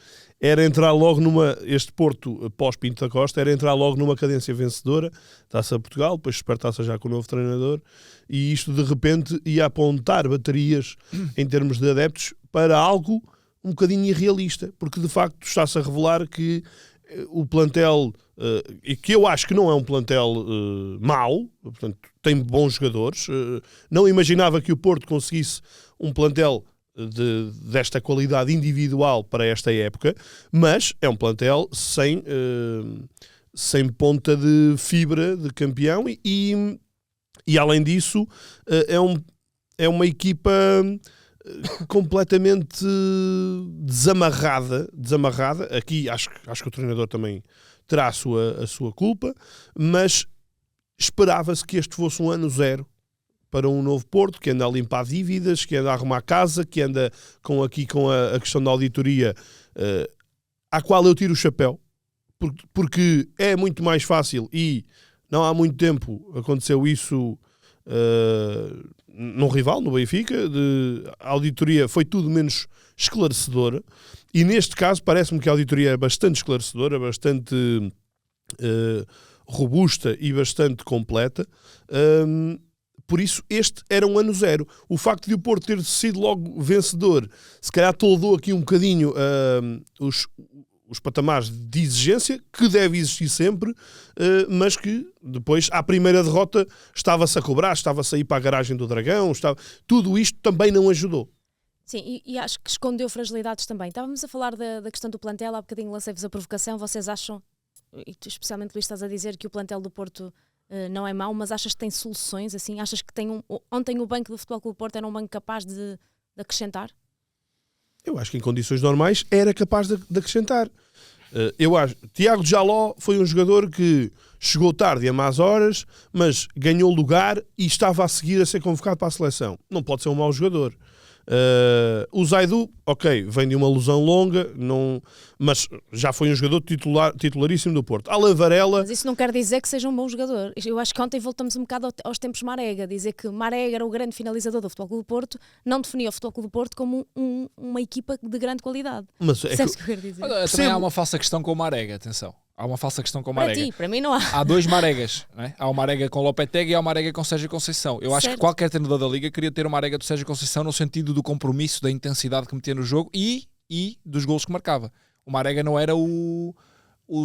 era entrar logo este Porto pós-Pinto da Costa, era entrar logo numa cadência vencedora, Taça Portugal, depois Supertaça já com o novo treinador, e isto de repente ia apontar baterias em termos de adeptos para algo um bocadinho irrealista, porque de facto está-se a revelar que o plantel, e que eu acho que não é um plantel mau, portanto tem bons jogadores, não imaginava que o Porto conseguisse um plantel desta qualidade individual para esta época, mas é um plantel sem ponta de fibra de campeão e além disso é uma equipa completamente desamarrada. Aqui acho que o treinador também terá a sua culpa, mas esperava-se que este fosse um ano zero para um novo Porto, que anda a limpar dívidas, que anda a arrumar casa, que anda com a questão da auditoria, à qual eu tiro o chapéu, porque é muito mais fácil, e não há muito tempo aconteceu isso num rival, no Benfica, a auditoria foi tudo menos esclarecedora, e neste caso parece-me que a auditoria é bastante esclarecedora, bastante robusta e bastante completa. Por isso, este era um ano zero. O facto de o Porto ter sido logo vencedor, se calhar toldou aqui um bocadinho os patamares de exigência, que deve existir sempre, mas que depois, à primeira derrota, estava-se a cobrar, estava-se a ir para a garagem do Dragão, tudo isto também não ajudou. Sim, e acho que escondeu fragilidades também. Estávamos a falar da questão do plantel, há bocadinho lancei-vos a provocação, vocês acham, e tu especialmente Luís estás a dizer que o plantel do Porto não é mau, mas achas que tem soluções, assim? Achas que ontem o banco do Futebol Clube do Porto era um banco capaz de acrescentar? Eu acho que em condições normais era capaz de acrescentar. Eu acho Tiago Jaló foi um jogador que chegou tarde e a más horas, mas ganhou lugar e estava a seguir a ser convocado para a seleção. Não pode ser um mau jogador. O Zaidu, ok, vem de uma lesão longa, mas já foi um jogador titularíssimo do Porto. Alan Varela... Mas isso não quer dizer que seja um bom jogador. Eu acho que ontem voltamos um bocado aos tempos Marega. Dizer que Marega era o grande finalizador do Futebol Clube do Porto não definia o Futebol Clube do Porto como uma equipa de grande qualidade. Mas Percebes o que eu quero dizer? Olha, também há uma falsa questão com o Marega, atenção. Há uma falsa questão com o Para Marega. ti, para mim não há. Há 2 Maregas, não é? Há o Marega com Lopetegui e há o Marega com Sérgio Conceição. Eu acho Certo. que qualquer treinador da Liga queria ter o Marega do Sérgio Conceição no sentido do compromisso, da intensidade que metia no jogo e dos golos que marcava. O Marega não era o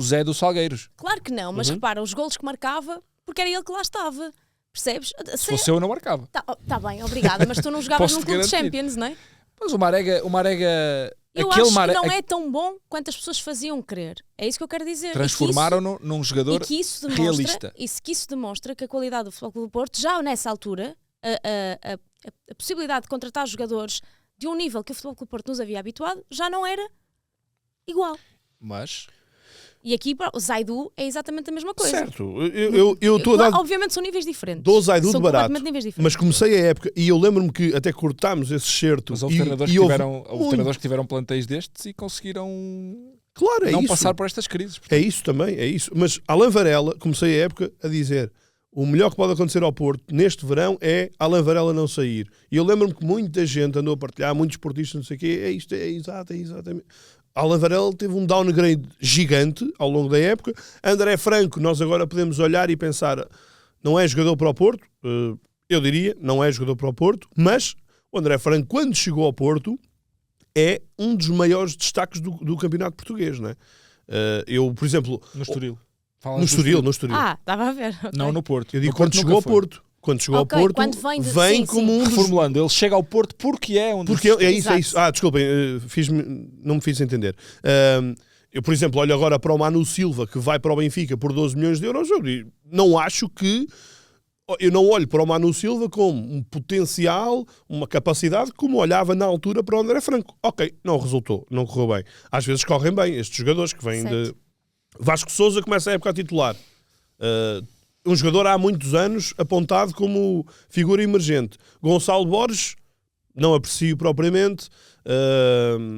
Zé dos Salgueiros. Claro que não, mas repara, os golos que marcava, porque era ele que lá estava. Percebes? Se fosse eu não marcava. Tá bem, obrigada, mas tu não jogavas Posso num clube de garantir. Champions, não é? Mas o Marega Eu aquele acho Marega que não é tão bom quanto as pessoas faziam crer. É isso que eu quero dizer. transformaram-no num jogador E que isso realista. demonstra que a qualidade do Futebol Clube do Porto, já nessa altura, a possibilidade de contratar jogadores de um nível que o Futebol Clube do Porto nos havia habituado, já não era igual. Mas E aqui o Zaidu é exatamente a mesma coisa. Certo, eu estou a dar... Obviamente são níveis diferentes. Dou Zaidu São de barato, completamente níveis diferentes. mas comecei a época e eu lembro-me que até cortámos esse certo. Mas houve treinadores que tiveram plantéis destes e conseguiram Claro, é não isso. passar por estas crises. É isso também, é isso. Mas Alan Varela, comecei a época a dizer: o melhor que pode acontecer ao Porto neste verão é Alan Varela não sair. E eu lembro-me que muita gente andou a partilhar, muitos esportistas, não sei o quê, é isto, é exatamente. Alan Varela teve um downgrade gigante ao longo da época. André Franco, nós agora podemos olhar e pensar, não é jogador para o Porto, eu diria, não é jogador para o Porto, mas o André Franco, quando chegou ao Porto, é um dos maiores destaques do campeonato português, não é? Eu, por exemplo... No Estoril. No Estoril. Estava a ver. Okay. Não no Porto. Eu digo No quando Porto chegou ao nunca foi. Porto. Quando chegou Ok, ao Porto, quando vem sim, como sim. um dos... Reformulando, ele chega ao Porto porque é um dos... Porque é isso. Exato. Desculpem, não me fiz entender. Eu, por exemplo, olho agora para o Manu Silva, que vai para o Benfica por 12 milhões de euros. Eu não acho que... Eu não olho para o Manu Silva como um potencial, uma capacidade, como olhava na altura para o André Franco. Ok, não resultou, não correu bem. Às vezes correm bem estes jogadores que vêm Certo. de... Vasco Sousa começa a época a titular. Um jogador há muitos anos apontado como figura emergente. Gonçalo Borges, não aprecio propriamente,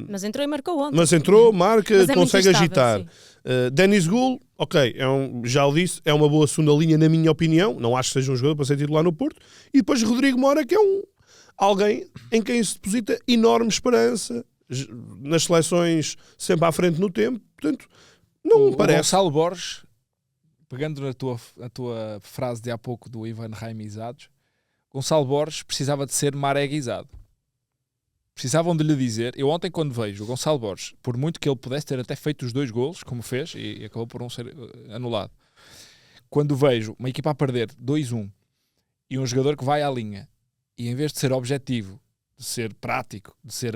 Mas entrou e marcou ontem. mas entrou, marca, Mas é muito consegue instável, agitar. sim. Denis Gul, ok, já o disse, é uma boa segunda linha na minha opinião, não acho que seja um jogador para ser titular no Porto. E depois Rodrigo Mora, que é alguém em quem se deposita enorme esperança, nas seleções sempre à frente no tempo, portanto, não me parece. Gonçalo Borges, pegando na tua frase de há pouco do Ivan Raimizados, Gonçalo Borges precisava de ser mareguizado. Precisavam de lhe dizer, eu ontem quando vejo o Gonçalo Borges, por muito que ele pudesse ter até feito os 2 golos, como fez, e acabou por não ser anulado, quando vejo uma equipa a perder 2-1 e um jogador que vai à linha e em vez de ser objetivo, de ser prático, de ser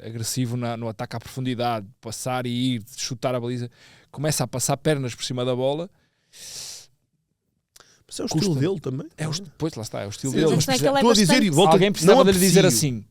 agressivo no ataque à profundidade, de passar e ir, de chutar a baliza, começa a passar pernas por cima da bola. Mas é o estilo dele também. Pois, lá está, é o estilo Sim, dele. mas Mas tem aquele Estou a dizer bastante- e volto alguém precisava de lhe dizer aprecio. assim: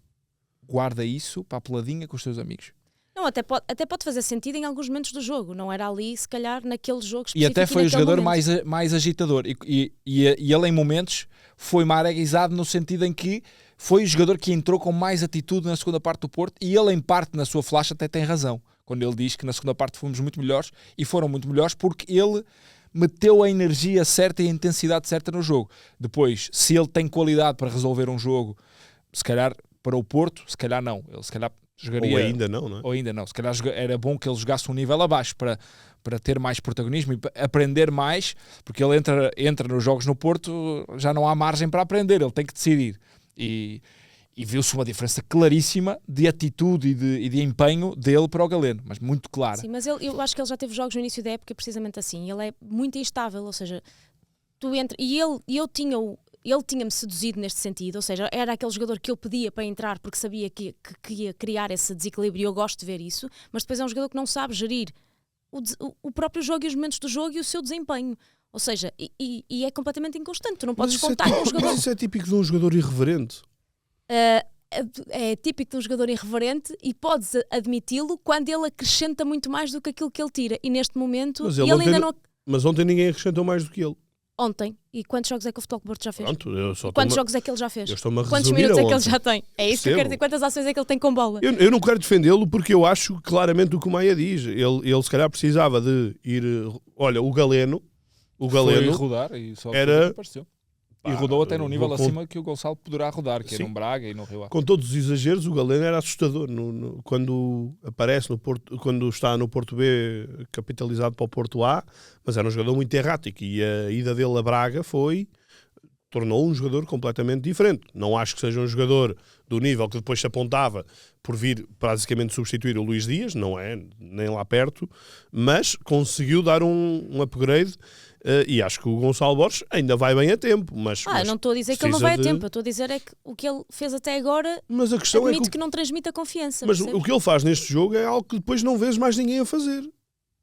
guarda isso para a peladinha com os teus amigos. Não, até pode fazer sentido em alguns momentos do jogo. Não era ali, se calhar, naquele jogo E específico. até foi o naquele jogador momento. mais agitador. E ele, em momentos, foi mareguizado no sentido em que foi o jogador que entrou com mais atitude na segunda parte do Porto. E ele, em parte, na sua flash, até tem razão. Quando ele diz que na segunda parte fomos muito melhores. E foram muito melhores porque ele meteu a energia certa e a intensidade certa no jogo. Depois, se ele tem qualidade para resolver um jogo, se calhar para o Porto, se calhar não. Ele se calhar jogaria... Ou ainda não, não é? Ou ainda não. Se calhar era bom que ele jogasse um nível abaixo para ter mais protagonismo e aprender mais, porque ele entra nos jogos no Porto, já não há margem para aprender, ele tem que decidir. E viu-se uma diferença claríssima de atitude e de empenho dele para o Galeno, mas muito clara. Sim, mas eu acho que ele já teve jogos no início da época precisamente assim. Ele é muito instável, ou seja, tu entra e ele tinha-me seduzido neste sentido, ou seja, era aquele jogador que eu pedia para entrar porque sabia que ia criar esse desequilíbrio e eu gosto de ver isso, mas depois é um jogador que não sabe gerir o próprio jogo e os momentos do jogo e o seu desempenho. Ou seja, e é completamente inconstante. Tu não podes contar com um jogador. Mas isso é típico de um jogador irreverente. É típico de um jogador irreverente e podes admiti-lo quando ele acrescenta muito mais do que aquilo que ele tira. E neste momento, Mas ele ele ainda não. Mas ontem ninguém acrescentou mais do que ele. Ontem. E quantos jogos é que o Futebol Clube do Porto já fez? Pronto, eu só Quantos estou-me- jogos é que ele já fez? eu estou-me a Quantos resumir minutos a é que ele ontem. já tem? É isso que eu quero dizer. Quantas ações é que ele tem com bola? Eu não quero defendê-lo porque eu acho claramente o que o Maia diz. Ele se calhar precisava de ir. Olha, o Galeno. O Foi Galeno. rodar e só era- depois apareceu. E Pá, rodou até num nível com- acima que o Gonçalo poderá rodar, que é Sim. no Braga e no Rio Ave. Com todos os exageros, o Galeno era assustador. Quando aparece no Porto, quando está no Porto B capitalizado para o Porto A, mas era um jogador muito errático. E a ida dele a Braga tornou um jogador completamente diferente. Não acho que seja um jogador do nível que depois se apontava por vir basicamente substituir o Luís Dias, não é nem lá perto, mas conseguiu dar um upgrade. E acho que o Gonçalo Borges ainda vai bem a tempo. Mas Eu não estou a dizer que ele não precisa vai a de- tempo. Eu estou a dizer é que o que ele fez até agora Mas a questão é admite que que não transmite a confiança. Mas percebes? o que ele faz neste jogo é algo que depois não vês mais ninguém a fazer.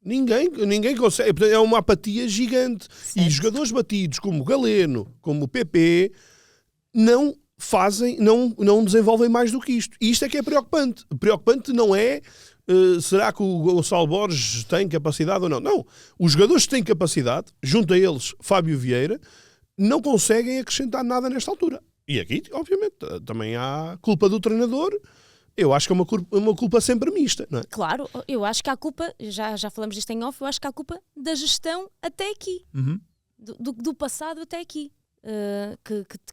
Ninguém consegue. Portanto, é uma apatia gigante. E Certo. jogadores batidos como o Galeno, como o PP, não fazem, não desenvolvem mais do que isto. E isto é que é preocupante. Preocupante não é será que o Gonçalo Borges tem capacidade ou não. Não. Os jogadores que têm capacidade, junto a eles Fábio Vieira, não conseguem acrescentar nada nesta altura. E aqui, obviamente, também há culpa do treinador. Eu acho que é uma culpa sempre mista, não é? Claro, eu acho que há culpa, já falamos disto em off, eu acho que há culpa da gestão até aqui. Do passado até aqui.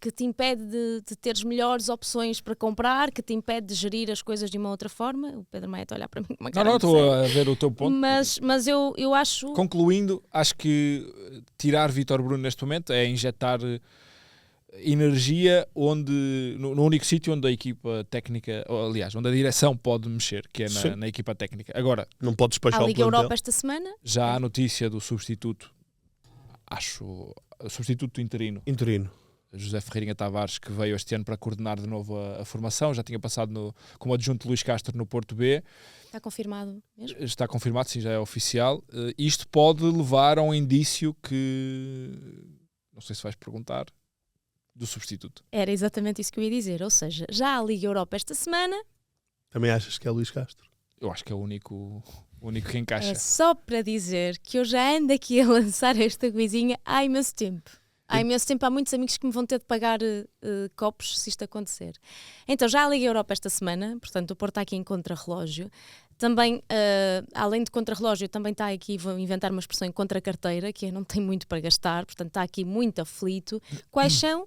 Que te impede de teres melhores opções para comprar, que te impede de gerir as coisas de uma outra forma. O Pedro Maia está a olhar para mim com uma cara Não, muito estou séria. a ver o teu ponto. Mas eu acho... Concluindo, acho que tirar Vítor Bruno neste momento é injetar energia no único sítio onde a equipa técnica, ou, aliás, onde a direção pode mexer, que é Sim. na equipa técnica. Agora, Não pode despachar A o Liga plantel. Europa esta semana, já há notícia do substituto, o substituto interino, Interino. José Ferreirinha Tavares, que veio este ano para coordenar de novo a formação, já tinha passado como adjunto Luís Castro no Porto B, está confirmado mesmo? está confirmado, sim, já é oficial. Isto pode levar a um indício que, não sei se vais perguntar, do substituto. Era exatamente isso que eu ia dizer, ou seja, já há a Liga Europa esta semana, Também achas que é Luís Castro? Eu acho que é o único que encaixa. é só para dizer que eu já ando aqui a lançar esta coisinha há imenso tempo. Há imenso tempo, há muitos amigos que me vão ter de pagar copos se isto acontecer. Então já há a Liga Europa esta semana, portanto o Porto está aqui em contrarrelógio. Também, além de contrarrelógio, também está aqui, vou inventar uma expressão em contracarteira, que é não tem muito para gastar, portanto está aqui muito aflito. Quais são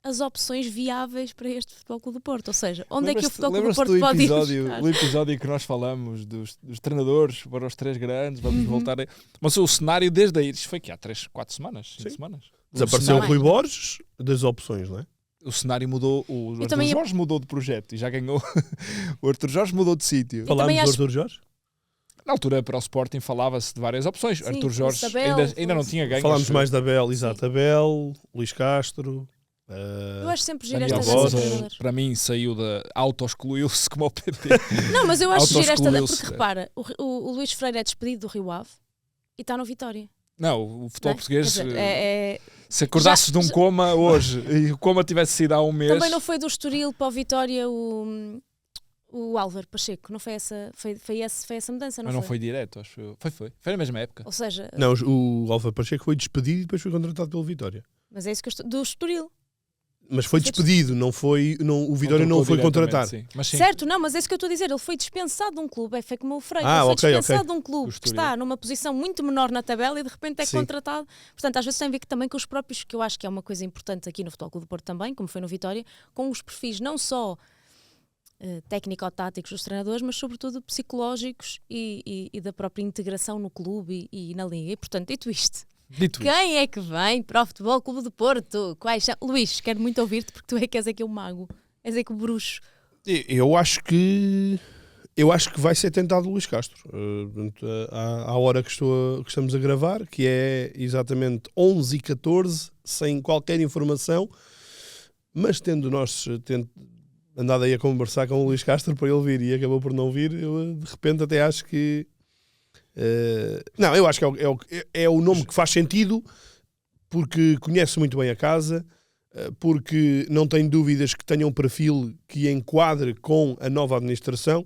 as opções viáveis para este Futebol Clube do Porto? Ou seja, onde é que o Futebol Clube do Porto pode ir buscar? O episódio que nós falamos dos treinadores para os três grandes, vamos voltar a... Mas o cenário desde aí, isto foi que há 4 semanas, 5 semanas. Desapareceu o cenário- Rui Borges das opções, não é? O cenário mudou, o Arthur também ia- Jorge mudou de projeto e já ganhou. O Arthur Jorge mudou de sítio. também Falámos do acho- Arthur Jorge? Na altura, para o Sporting, falava-se de várias opções. Sim, Arthur Jorge o Sabel, ainda não foi- tinha ganho. Falámos acho mais eu. da Bel, exato. Abel, Luís Castro. Eu acho sempre giro Daniel esta Bosa, dança de Bosa, treinadores. para mim, saiu da... Auto-excluiu-se como o PT. Não, mas eu acho giro esta dança, Autoexcluiu-se. porque repara, o Luís Freire é despedido do Rio Ave e está no Vitória. Não, o futebol Não é? português... Quer dizer, Se acordasses de um coma hoje e o coma tivesse sido há um mês... também não foi do Estoril para o Vitória o Álvaro Pacheco, não foi essa, foi essa mudança, não Mas não foi? foi direto, acho eu. Foi. Foi na mesma época. Ou seja, Não, o Álvaro Pacheco foi despedido e depois foi contratado pelo Vitória. mas é isso que eu estou... Do Estoril. Mas foi Foi despedido, não foi, o Vitória não o foi trocou contratar. diretamente, sim. Mas sim, Certo, não, mas é isso que eu estou a dizer. Ele foi dispensado de um clube, foi como o Freire. Ah, Ele foi ok, dispensado ok. de um Do clube que Estoril. está numa posição muito menor na tabela e de repente é Sim. contratado. Portanto, às vezes tem a ver também com os próprios, que eu acho que é uma coisa importante aqui no Futebol Clube do Porto também, como foi no Vitória, com os perfis não só técnico-táticos dos treinadores, mas sobretudo psicológicos e da própria integração no clube e na liga. E, portanto, dito isto, dito isso. quem é que vem para o Futebol Clube do Porto? Quais são? Luís, quero muito ouvir-te porque tu é que és aqui o mago, és aqui o bruxo. Eu acho que vai ser tentado o Luís Castro. À hora que estamos a gravar, que é exatamente 11h14, sem qualquer informação, mas tendo nós andado aí a conversar com o Luís Castro para ele vir e acabou por não vir, eu de repente até acho que... não, eu acho que é o nome que faz sentido, porque conhece muito bem a casa, porque não tem dúvidas que tenha um perfil que enquadre com a nova administração,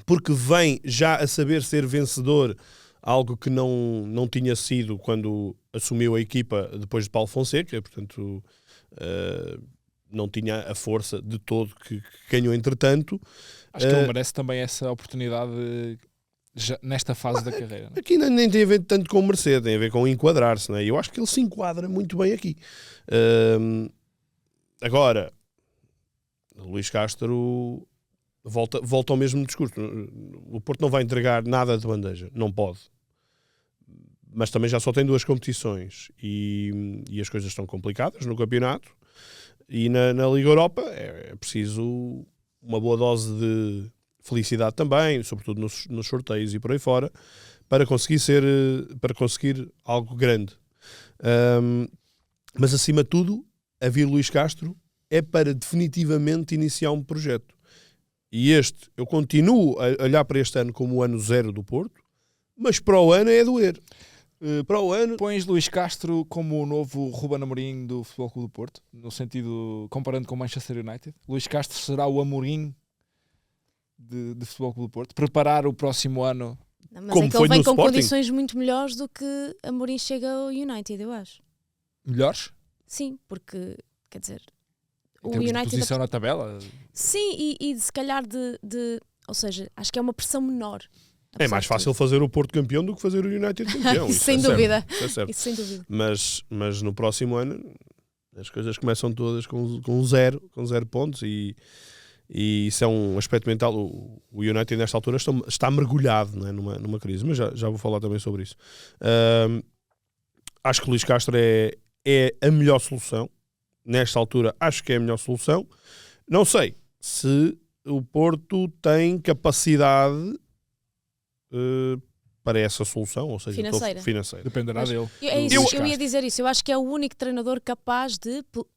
porque vem já a saber ser vencedor algo que não tinha sido quando assumiu a equipa depois de Paulo Fonseca, portanto não tinha a força de todo que ganhou entretanto. Acho que ele merece também essa oportunidade nesta fase da carreira. Aqui nem tem a ver tanto com o merecer, tem a ver com enquadrar-se, não é? Eu acho que ele se enquadra muito bem aqui. Agora, Luís Castro volta ao mesmo discurso. O Porto não vai entregar nada de bandeja, não pode. Mas também já só tem 2 competições e as coisas estão complicadas no campeonato. E na Liga Europa é preciso uma boa dose de felicidade também, sobretudo nos sorteios e por aí fora, para conseguir algo grande. Mas acima de tudo, a vir Luís Castro é para definitivamente iniciar um projeto. E eu continuo a olhar para este ano como o ano 0 do Porto, mas para o ano é doer. Para o ano... Pões Luís Castro como o novo Ruben Amorim do Futebol Clube do Porto, no sentido, comparando com o Manchester United. Luís Castro será o Amorim de Futebol Clube do Porto, preparar o próximo ano. Não, mas Como é que foi ele vem no com Sporting? condições muito melhores do que Amorim chega ao United, eu acho. Melhores? Sim, porque, quer dizer, Em o termos de United... posição na tabela? Sim, e se calhar ou seja, acho que é uma pressão menor. É mais fácil fazer o Porto campeão do que fazer o United campeão. Isso Isso sem é certo, dúvida. isso é certo. Isso sem dúvida. Mas no próximo ano as coisas começam todas com 0 pontos e isso é um aspecto mental. O United nesta altura está mergulhado, não é, numa crise, mas já vou falar também sobre isso. Acho que o Luís Castro é a melhor solução. Nesta altura acho que é a melhor solução. Não sei se o Porto tem capacidade para essa solução, ou seja, financeira. Dependerá dele. É do isso, Luís eu ia Castro. dizer isso. Eu acho que é o único treinador capaz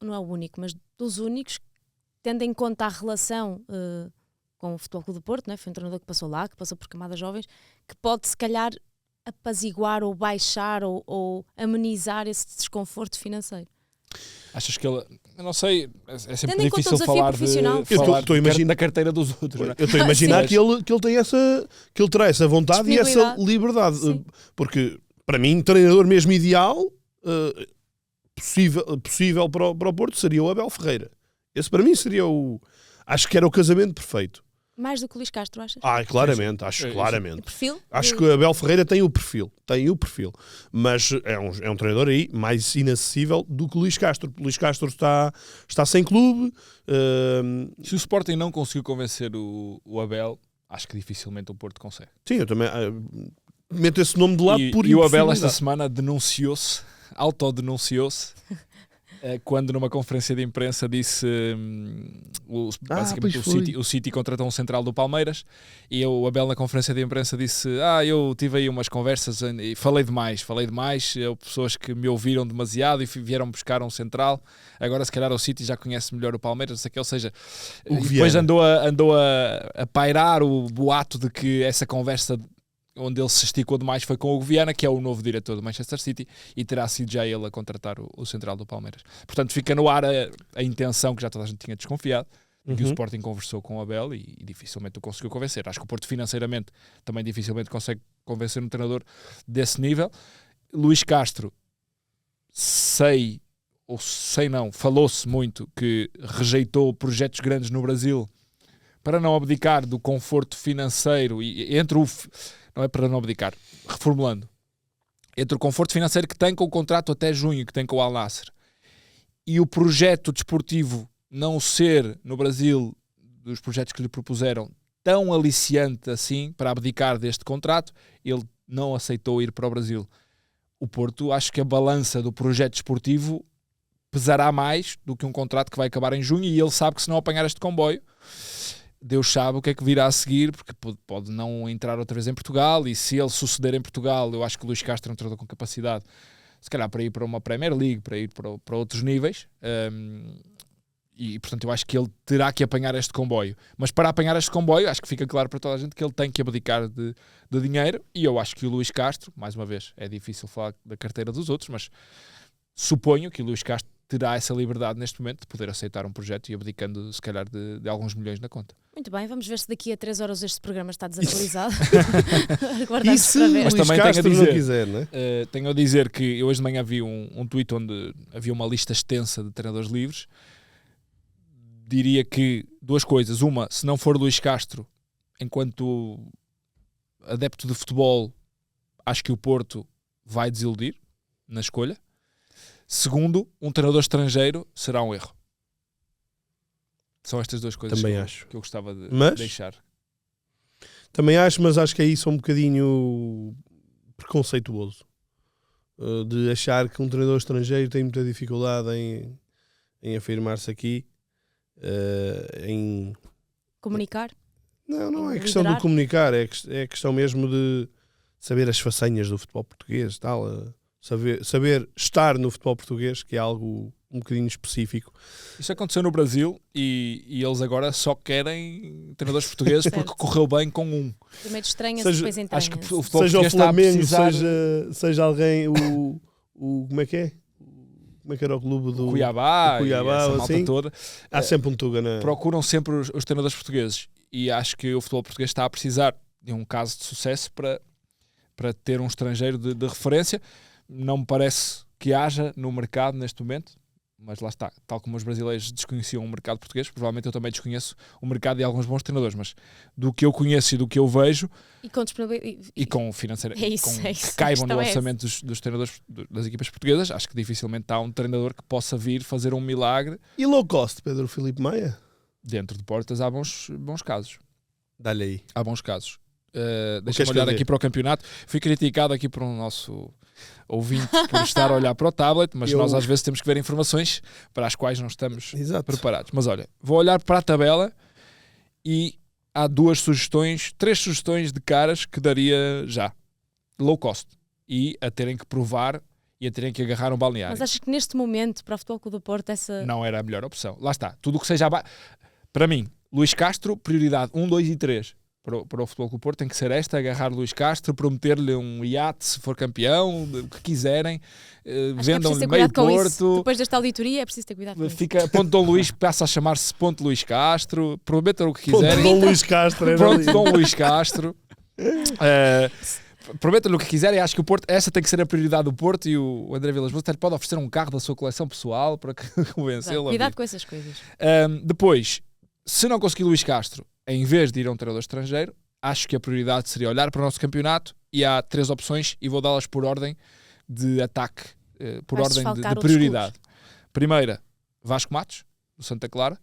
não é o único, mas dos únicos, tendo em conta a relação com o Futebol Clube do Porto, né? Foi um treinador que passou lá, que passou por camadas jovens, que pode se calhar apaziguar ou baixar ou amenizar esse desconforto financeiro. Achas que ele... Eu não sei, é sempre Tendo em conta difícil o desafio falar, profissional. Eu estou a imaginar- da carteira dos outros. Não é? Eu estou a imaginar que ele tem que ele terá essa vontade e essa Disponibilidade. liberdade. Sim. Porque, para mim, treinador mesmo ideal, possível para o Porto, seria o Abel Ferreira. Esse, para mim, seria acho que era o casamento perfeito. Mais do que o Luís Castro, achas? Claramente, acho O claramente. perfil? Acho que o Abel Ferreira tem o perfil. Mas é um treinador aí mais inacessível do que o Luís Castro. O Luís Castro está sem clube. Se o Sporting não conseguiu convencer o Abel, acho que dificilmente o Porto consegue. Sim, eu também meto esse nome de lado por E o Abel esta impossibilidade. semana autodenunciou-se, quando numa conferência de imprensa disse basicamente pois o City contratou um central do Palmeiras e o Abel na conferência de imprensa disse eu tive aí umas conversas e falei demais, pessoas que me ouviram demasiado e vieram buscar um central, agora se calhar o City já conhece melhor o Palmeiras, não sei o que, ou seja, O e depois Viana. andou a pairar o boato de que essa conversa onde ele se esticou demais foi com o Viana, que é o novo diretor do Manchester City, e terá sido já ele a contratar o central do Palmeiras. Portanto, fica no ar a intenção que já toda a gente tinha desconfiado, de que o Sporting conversou com o Abel e dificilmente o conseguiu convencer. Acho que o Porto financeiramente também dificilmente consegue convencer um treinador desse nível. Luís Castro, falou-se muito que rejeitou projetos grandes no Brasil para não abdicar do conforto financeiro e não é para não abdicar, reformulando, entre o conforto financeiro que tem com o contrato até junho, que tem com o Al Nassr, e o projeto desportivo não ser, no Brasil, dos projetos que lhe propuseram, tão aliciante assim, para abdicar deste contrato, ele não aceitou ir para o Brasil. O Porto, acho que a balança do projeto desportivo pesará mais do que um contrato que vai acabar em junho, e ele sabe que se não apanhar este comboio, Deus sabe o que é que virá a seguir, porque pode não entrar outra vez em Portugal, e se ele suceder em Portugal, eu acho que o Luís Castro é um treinador com capacidade, se calhar para ir para uma Premier League, para ir para outros níveis, e portanto eu acho que ele terá que apanhar este comboio. Mas para apanhar este comboio, acho que fica claro para toda a gente que ele tem que abdicar de dinheiro, e eu acho que o Luís Castro, mais uma vez, é difícil falar da carteira dos outros, mas suponho que o Luís Castro terá essa liberdade neste momento de poder aceitar um projeto e abdicando, se calhar, de alguns milhões na conta. Muito Muito bem, vamos ver se daqui a 3 horas este programa está desatualizado. Aguardamos E se para ver. Mas Luís também tenho a Castro dizer- não quiser, né? Tenho a dizer que eu hoje de manhã vi um tweet onde havia uma lista extensa de treinadores livres. Diria que duas coisas. Uma, se não for Luís Castro, enquanto adepto de futebol, acho que o Porto vai desiludir na escolha. Segundo, um treinador estrangeiro será um erro. São estas duas coisas Também que, acho. que eu gostava de Mas- deixar. Também acho, mas acho que aí sou um bocadinho preconceituoso. De achar que um treinador estrangeiro tem muita dificuldade em afirmar-se aqui. Comunicar. Não é questão de Liderar. comunicar, é questão mesmo de saber as façanhas do futebol português, tal, saber estar no futebol português, que é algo um bocadinho específico. Isso aconteceu no Brasil e eles agora só querem treinadores portugueses Certo. porque correu bem com um. Primeiro estranha-se, Seja- depois entranha. Acho que o futebol Seja o português está a Flamengo, precisar seja alguém, o como é que é? Como é que era o clube do Cuiabá, o Cuiabá, e essa ou malta assim. toda. Há sempre um Tuga na... Procuram sempre os treinadores portugueses e acho que o futebol português está a precisar de um caso de sucesso para ter um estrangeiro de referência. Não me parece que haja no mercado neste momento, mas lá está, tal como os brasileiros desconheciam o mercado português, provavelmente eu também desconheço o mercado de alguns bons treinadores, mas do que eu conheço e do que eu vejo E com disponibilidade. e com financeira, É isso, com, é isso. que caibam A no questão é essa. orçamento dos treinadores das equipas portuguesas, acho que dificilmente há um treinador que possa vir fazer um milagre. E low cost, Pedro Filipe Maia? Dentro de portas há bons casos. Dá-lhe aí. Há bons casos. Deixa-me queres olhar fazer? aqui para o campeonato. Fui criticado aqui por um nosso ouvinte por estar a olhar para o tablet, mas Eu- nós às vezes temos que ver informações para as quais não estamos Exato. preparados. Mas olha, vou olhar para a tabela e há três sugestões de caras que daria já. Low cost. E a terem que provar e a terem que agarrar um balneário. Mas achas que neste momento, para o Futebol Clube do Porto, essa. Não era a melhor opção. Lá está. Tudo o que seja para mim, Luís Castro, prioridade 1, 2 e 3 para o Futebol Clube do Porto tem que ser esta, agarrar Luís Castro, prometer-lhe um iate se for campeão, o que quiserem, Acho que é preciso vendam-lhe ter meio cuidado com isso. Porto, Depois desta auditoria é preciso ter cuidado com isso. fica, ponto Dom Luís passa a chamar-se ponto Luís Castro, prometam o que Ponto quiserem, Dom Luís Castro. Era ponto ali. Dom Luís Castro. Prometam-lhe o que quiserem. Acho que o Porto, essa tem que ser a prioridade do Porto e o André Vilas Boas até lhe pode oferecer um carro da sua coleção pessoal para convencê-lo a vir. Cuidado com essas coisas. Depois, se não conseguir Luís Castro, em vez de ir a um treinador estrangeiro, acho que a prioridade seria olhar para o nosso campeonato e há 3 opções e vou dá-las por ordem de ataque, por Vais ordem desfalcar de outros prioridade. Primeira, Vasco Matos, do Santa Clara.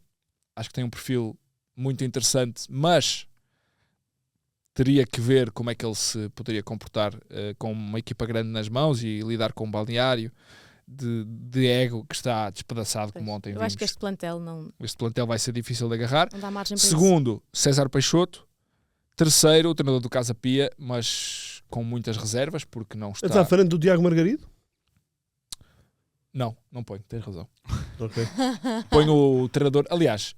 Acho que tem um perfil muito interessante, mas teria que ver como é que ele se poderia comportar com uma equipa grande nas mãos e lidar com um balneário de ego que está despedaçado, como ontem Eu vimos. acho que este plantel não Este plantel vai ser difícil de agarrar. dá margem para isso. Segundo, César Peixoto. Terceiro, o treinador do Casa Pia, mas com muitas reservas, porque não está... Está à frente do Tiago Margarido? Não ponho, tens razão. Ok. Ponho o treinador... Aliás,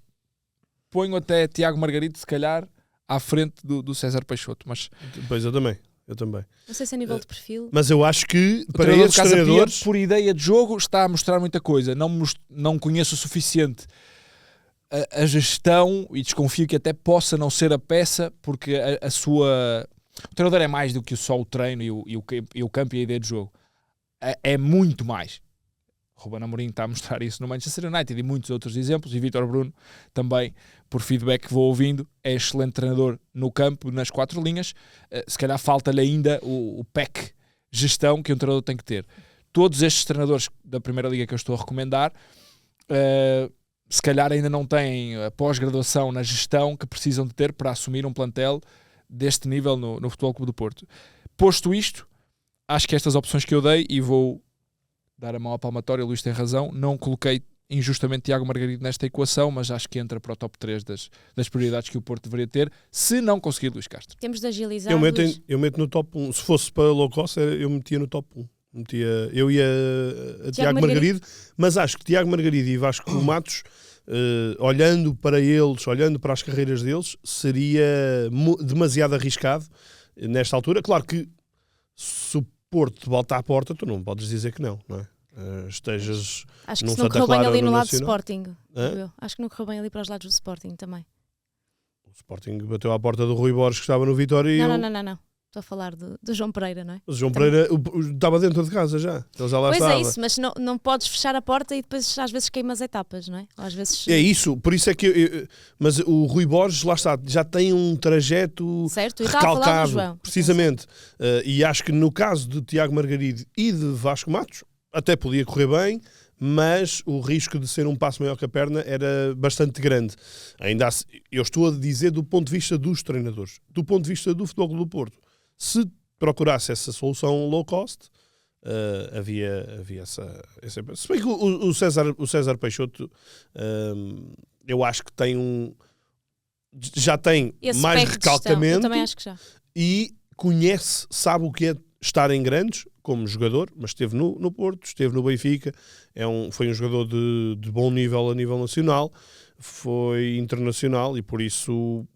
ponho até Tiago Margarido, se calhar, à frente do César Peixoto, mas Pois eu também. Não sei se a nível de perfil. Mas eu acho que o para treinador do esses Casa treinadores... Pia, por ideia de jogo, está a mostrar muita coisa. Não conheço o suficiente a gestão e desconfio que até possa não ser a peça, porque a sua... O treinador é mais do que só o treino e o campo e a ideia de jogo. É muito mais. Ruben Amorim está a mostrar isso no Manchester United e muitos outros exemplos, e Vítor Bruno também, por feedback que vou ouvindo, é excelente treinador no campo, nas 4 linhas. Se calhar falta-lhe ainda o PEC gestão que um treinador tem que ter. Todos estes treinadores da Primeira Liga que eu estou a recomendar se calhar ainda não têm a pós-graduação na gestão que precisam de ter para assumir um plantel deste nível no Futebol Clube do Porto. Posto isto, acho que estas opções que eu dei, e vou dar a mão à palmatória, o Luís tem razão, não coloquei injustamente Tiago Margarido nesta equação, mas acho que entra para o top 3 das prioridades que o Porto deveria ter, se não conseguir Luís Castro. Temos de agilizar. Eu meto no top 1. Se fosse para low cost, eu metia no top 1. Eu ia a Tiago Margarido, mas acho que Tiago Margarido e Vasco Matos, olhando para eles, olhando para as carreiras deles, seria demasiado arriscado nesta altura. Claro que se o Porto te volta à porta, tu não podes dizer que não é? Estejas Acho que num se não Santa correu bem Clara ali ou no no lado do Nacional. Sporting. Hã? Eu acho que não correu bem ali para os lados do Sporting também. O Sporting bateu à porta do Rui Borges, que estava no Vitória, e Não. Estou a falar do João Pereira, não é? Mas o João Pereira estava dentro de casa já. Ele já lá Pois estava. é isso, mas não podes fechar a porta e depois às vezes queimas etapas, não é? Ou às vezes... É isso, por isso é que mas o Rui Borges, lá está, já tem um trajeto Certo, eu estava a falar do recalcado, João. precisamente. E acho que no caso de Tiago Margarido e de Vasco Matos, até podia correr bem, mas o risco de ser um passo maior que a perna era bastante grande. Ainda assim, eu estou a dizer do ponto de vista dos treinadores. Do ponto de vista do Futebol Clube do Porto, se procurasse essa solução low cost, havia essa... Se bem que o César Peixoto, eu acho que tem já tem Esse mais pack de gestão, recalcamento eu também acho que já. e sabe o que é estar em grandes como jogador, mas esteve no Porto, esteve no Benfica, foi um jogador de bom nível a nível nacional, foi internacional e por isso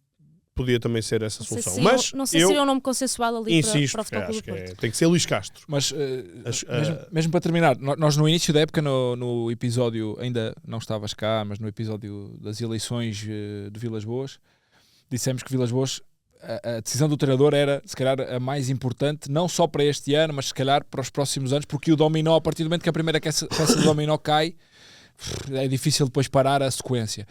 podia também ser essa solução. Mas não sei se seria um nome consensual ali insisto, para o Futebol acho Clube do que Porto. tem que ser Luís Castro. Mas mesmo para terminar, nós no início da época, no episódio, ainda não estavas cá, mas no episódio das eleições de Vilas Boas, dissemos que Vilas Boas, a decisão do treinador era, se calhar, a mais importante, não só para este ano, mas se calhar para os próximos anos, porque o dominó, a partir do momento que a primeira peça do dominó cai, é difícil depois parar a sequência.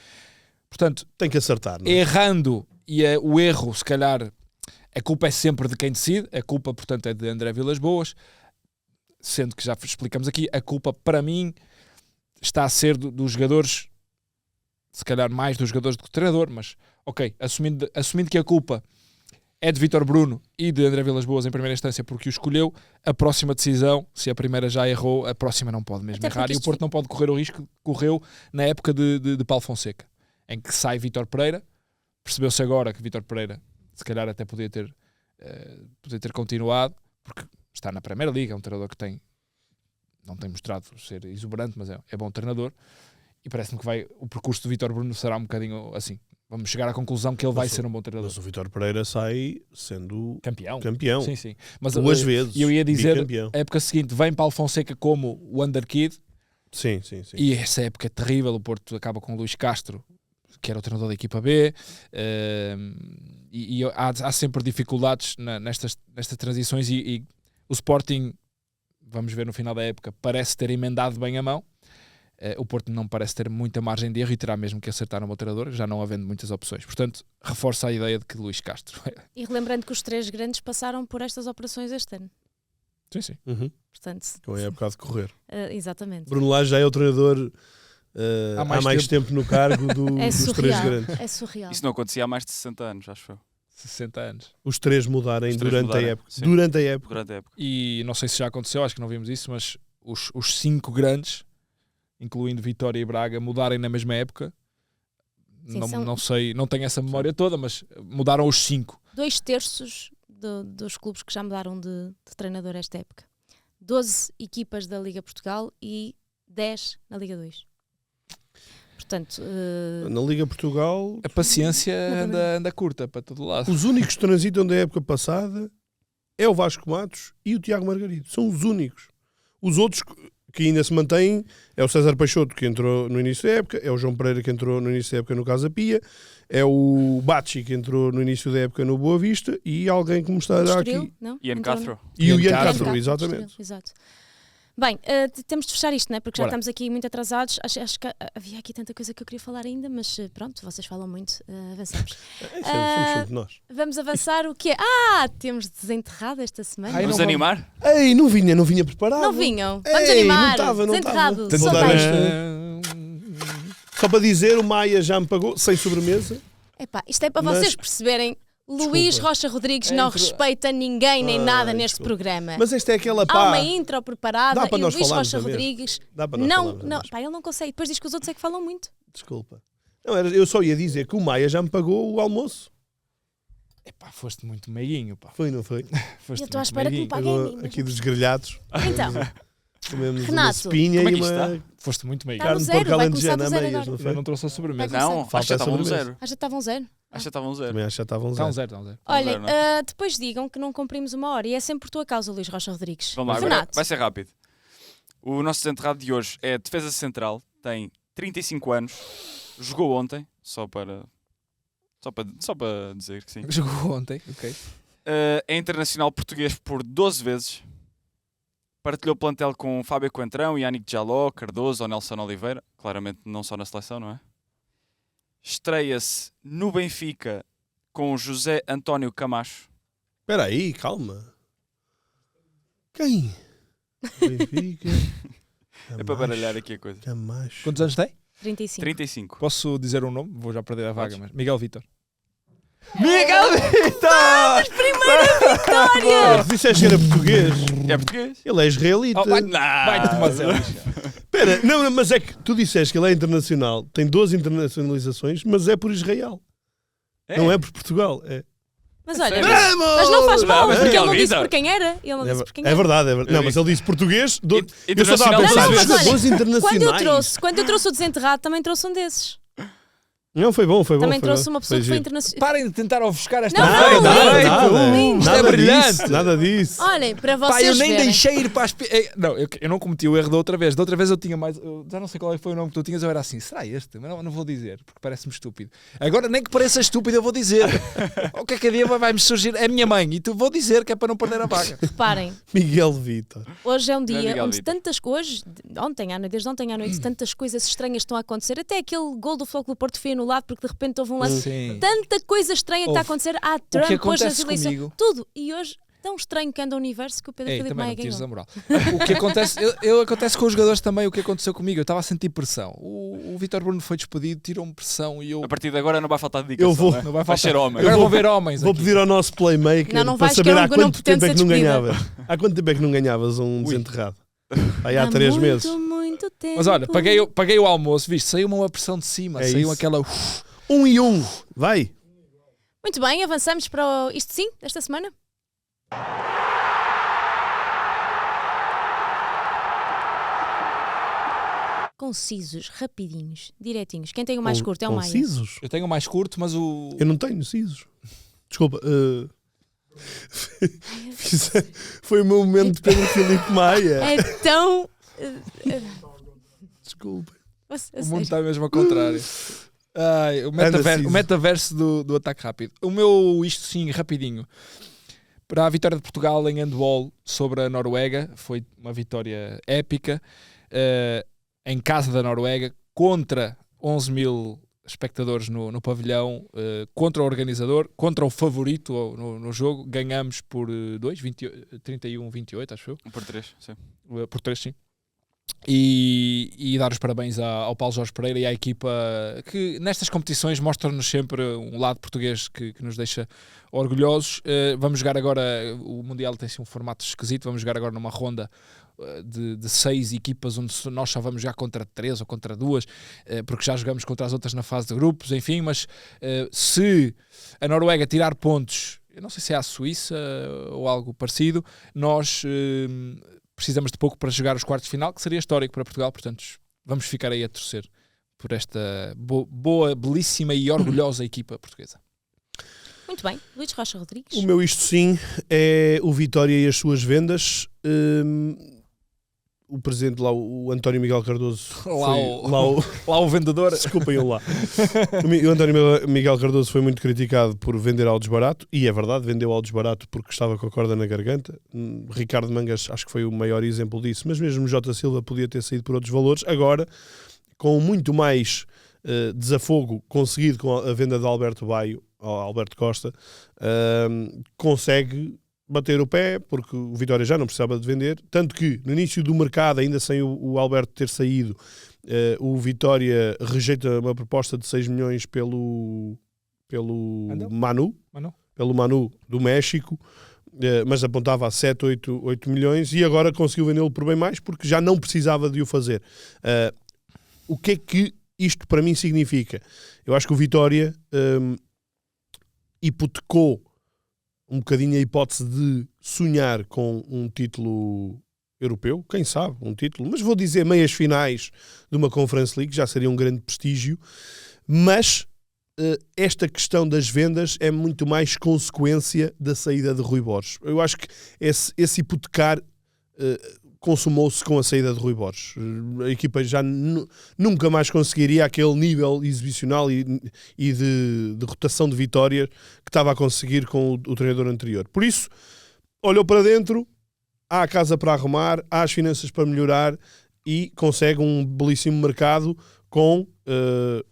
Portanto, Tem que acertar, não é? errando, e o erro, se calhar, a culpa é sempre de quem decide, a culpa, portanto, é de André Vilas Boas, sendo que já explicamos aqui, a culpa, para mim, está a ser dos jogadores, se calhar mais dos jogadores do que do treinador, mas, ok, assumindo que a culpa é de Vítor Bruno e de André Vilas Boas em primeira instância porque o escolheu, a próxima decisão, se a primeira já errou, a próxima não pode mesmo Até errar, e o isto Porto não pode correr o risco que correu na época de Paulo Fonseca, em que sai Vítor Pereira. Percebeu-se agora que Vítor Pereira se calhar até podia ter continuado, porque está na Primeira Liga, é um treinador que não tem mostrado ser exuberante, mas é bom treinador, e parece-me que o percurso do Vítor Bruno será um bocadinho assim. Vamos chegar à conclusão que ele vai ser um bom treinador. Mas o Vítor Pereira sai sendo campeão. Sim. Mas, duas vezes. E eu ia dizer, bicampeão. a época seguinte vem Paulo Fonseca como o underkid, Sim. e essa época é terrível. O Porto acaba com o Luís Castro, que era o treinador da equipa B, e há sempre dificuldades nestas transições, e o Sporting, vamos ver no final da época, parece ter emendado bem a mão. O Porto não parece ter muita margem de erro e terá mesmo que acertar no bom treinador, já não havendo muitas opções. Portanto, reforça a ideia de que Luís Castro... E relembrando que os três grandes passaram por estas operações este ano. Sim. Portanto, Com a época de correr. exatamente. Bruno Lage já é o treinador há mais tempo no cargo É dos três surreal. grandes. É surreal. Isso não acontecia há mais de 60 anos, acho eu. 60 anos. Os três mudarem Os três durante mudarem, a época. sim. Durante a época. Durante a época. E não sei se já aconteceu, acho que não vimos isso, mas os 5 grandes, incluindo Vitória e Braga, mudarem na mesma época. Sim, Não sei, não tenho essa memória toda, mas mudaram os 5. 2/3 dos clubes que já mudaram de treinador esta época. 12 equipas da Liga Portugal e 10 na Liga 2. Portanto, Na Liga Portugal, A paciência Não, anda curta para todo lado. os únicos que transitam da época passada é o Vasco Matos e o Tiago Margarido. São os únicos. Os outros que ainda se mantêm é o César Peixoto, que entrou no início da época, é o João Pereira, que entrou no início da época no Casa Pia, é o Bachi, que entrou no início da época no Boa Vista, e alguém que me está a dar Estoril, aqui. não? Ian Entrou Castro. E o Ian Ian Castro, Castro, exatamente. Estoril, exato. Bem, temos de fechar isto, não é? Porque já Bora. estamos aqui muito atrasados. Acho que havia aqui tanta coisa que eu queria falar ainda, mas pronto, vocês falam muito. Avançamos. Somos sempre nós. Vamos avançar. O que é? Temos desenterrado esta semana. Ai, Vamos não animar? Ei, não vinha preparado. Não vinham? Vamos Ei, animar. não estava. Desenterrado. Tenho Só de dar bem. esta. Só para dizer, o Maia já me pagou sem sobremesa. Epá, isto é para Mas- vocês perceberem. Luís Desculpa. Rocha Rodrigues não respeita ninguém nem nada neste desculpa. programa. Mas esta é aquela Há pá. uma intro preparada Dá para e o nós Luís falarmos Rocha a mesma. Rodrigues Dá para nós falarmos a não, mesma. pá, ele não consegue. Depois diz que os outros é que falam muito. Desculpa. Não, eu só ia dizer que o Maia já me pagou o almoço. Epá, foste muito meiguinho, pá. Foi, não foi? Foste Eu estou à muito espera que me meiguinho. paguem a Pagou mim. mas aqui não- dos grelhados. Então, Comemos uma Renato, espinha como é e que isto uma está? Foste muito meiguinho. Tá no carne de zero, porco vai começar alentejana do a zero meias, agora. não Eu foi? não trouxe a sobremesa. Vai Não, começar. acho que Falta já estava um sobremesa. zero. já estavam zero. Acho que já estava um zero. Também acho que já estavam Está um zero. zero, está um zero. Olhem, zero, não é? depois digam que não cumprimos uma hora e é sempre por tua causa, Luís Rocha Rodrigues. Vamos lá, agora Renato, vai ser rápido. O nosso desenterrado de hoje é defesa central, tem 35 anos, jogou ontem, só para Só para dizer que sim. Jogou ontem, ok. É internacional português por 12 vezes. Partilhou plantel com Fábio Coentrão, Yannick Jaló, Cardoso ou Nelson Oliveira. Claramente não só na seleção, não é? Estreia-se no Benfica com José António Camacho. Espera aí, calma. Quem? Benfica. É para baralhar aqui a coisa. Camacho. Quantos anos tem? 35. 35. Posso dizer um nome? Vou já perder a vaga, mas Miguel Vítor. Miguel Vítor! Primeira vitória! Tu disseste que era português. É português? Ele é israelita. Oh, vai-te uma zela. Espera, não, mas é que tu disseste que ele é internacional, tem 12 internacionalizações, mas é por Israel. Não é por Portugal. É. Mas olha, Sério? mas não faz mal, mas porque ele Miguel não disse Vítor. por quem era. Ele não disse por quem É era. verdade, é verdade. Não, Eu mas ele disse português. Eu só estava a Internacional. pensar, Não, mas olha, 12 internacionais. Quando eu trouxe o desenterrado, também trouxe um desses. Não, foi bom, foi bom. Também foi trouxe bom. uma pessoa que foi giro. internacional. Parem de tentar ofuscar esta Não, vaga. não, Nada, lindo. Isto é nada brilhante. disso, nada disso. Olhem, para Pá, vocês eu nem verem. deixei ir para as... Não, eu não cometi o erro da outra vez. Da outra vez eu tinha mais... Eu já não sei qual foi o nome que tu tinhas. Eu era assim, será este? Mas não vou dizer, porque parece-me estúpido. Agora, nem que pareça estúpido, eu vou dizer. O que é que a dia vai-me surgir? É a minha mãe. E tu vou dizer que é para não perder a vaga. Reparem, Miguel Vítor. hoje é um Não é dia Miguel onde Vítor. tantas coisas, desde ontem à noite, tantas coisas estranhas estão a acontecer. Até aquele gol do Futebol do Porto foi anulado porque de repente houve um lance. Sim. Tanta coisa estranha que está a acontecer. Há Trump, hoje nas acontece eleições. comigo- Tudo. E hoje, tão estranho que anda o universo que o Pedro Ei, Filipe também Maia não tires a ganhou. moral. O que acontece, acontece com os jogadores também, o que aconteceu comigo. Eu estava a sentir pressão. O Vítor Bruno foi despedido, tirou-me pressão e eu... A partir de agora não vai faltar dedicação. Eu vou- né? Não vai Vais faltar. ser homem. Agora Eu vão vou- ver homens Vou aqui. pedir ao nosso playmaker Não para vais, saber que eu há não quanto tempo pretendo é que ser não despedida. ganhavas. Há quanto tempo é que não ganhavas um desenterrado? Aí há 3 muito, meses. muito tempo. Mas olha, paguei o almoço, viste? Saiu-me uma pressão de cima, É saiu isso. aquela... 1 e 1. Vai. Muito bem, avançamos para o Isto Sim, desta semana. Concisos, rapidinhos, direitinhos. Quem tem o mais curto é o Maia. Concisos? Eu tenho o mais curto, mas o... Eu não tenho cisos. Desculpa. Foi o meu momento de Pedro Filipe Maia. É tão. Desculpa. O mundo está mesmo ao contrário. Ai, o Ciso. metaverso do ataque rápido. O meu, isto sim, rapidinho. Para a vitória de Portugal em handball sobre a Noruega, foi uma vitória épica. Em casa da Noruega, contra 11 mil espectadores no pavilhão, contra o organizador, contra o favorito no jogo. Ganhamos por 31-28, acho eu. Por 3, sim. Por 3, sim. E dar os parabéns ao Paulo Jorge Pereira e à equipa que nestas competições mostra-nos sempre um lado português que nos deixa orgulhosos. Vamos jogar agora, o Mundial tem um formato esquisito, vamos jogar agora numa ronda de 6 equipas onde nós só vamos jogar contra 3 ou contra 2, porque já jogamos contra as outras na fase de grupos, enfim, mas se a Noruega tirar pontos, eu não sei se é a Suíça ou algo parecido, nós precisamos de pouco para jogar os quartos de final, que seria histórico para Portugal, portanto vamos ficar aí a torcer por esta boa, belíssima e orgulhosa equipa portuguesa. Muito bem, Luís Rocha Rodrigues. O meu isto sim é o Vitória e as suas vendas. O presidente lá, o António Miguel Cardoso, Lá o vendedor. desculpem lá. O António Miguel Cardoso foi muito criticado por vender ao desbarato, e é verdade, vendeu ao desbarato porque estava com a corda na garganta. Ricardo Mangas acho que foi o maior exemplo disso, mas mesmo Jota Silva podia ter saído por outros valores. Agora, com muito mais desafogo conseguido com a venda de Alberto Baio ao Alberto Costa, consegue bater o pé, porque o Vitória já não precisava de vender, tanto que no início do mercado, ainda sem o Alberto ter saído, o Vitória rejeita uma proposta de 6 milhões pelo Manu do México, mas apontava a 7, 8 milhões, e agora conseguiu vendê-lo por bem mais, porque já não precisava de o fazer. O que é que isto para mim significa? Eu acho que o Vitória hipotecou um bocadinho a hipótese de sonhar com um título europeu, quem sabe, um título, mas vou dizer meias finais de uma Conference League, já seria um grande prestígio, mas esta questão das vendas é muito mais consequência da saída de Rui Borges. Eu acho que esse hipotecar consumou-se com a saída de Rui Borges. A equipa já nunca mais conseguiria aquele nível exibicional e de rotação de vitórias que estava a conseguir com o treinador anterior. Por isso, olhou para dentro, há a casa para arrumar, há as finanças para melhorar e consegue um belíssimo mercado com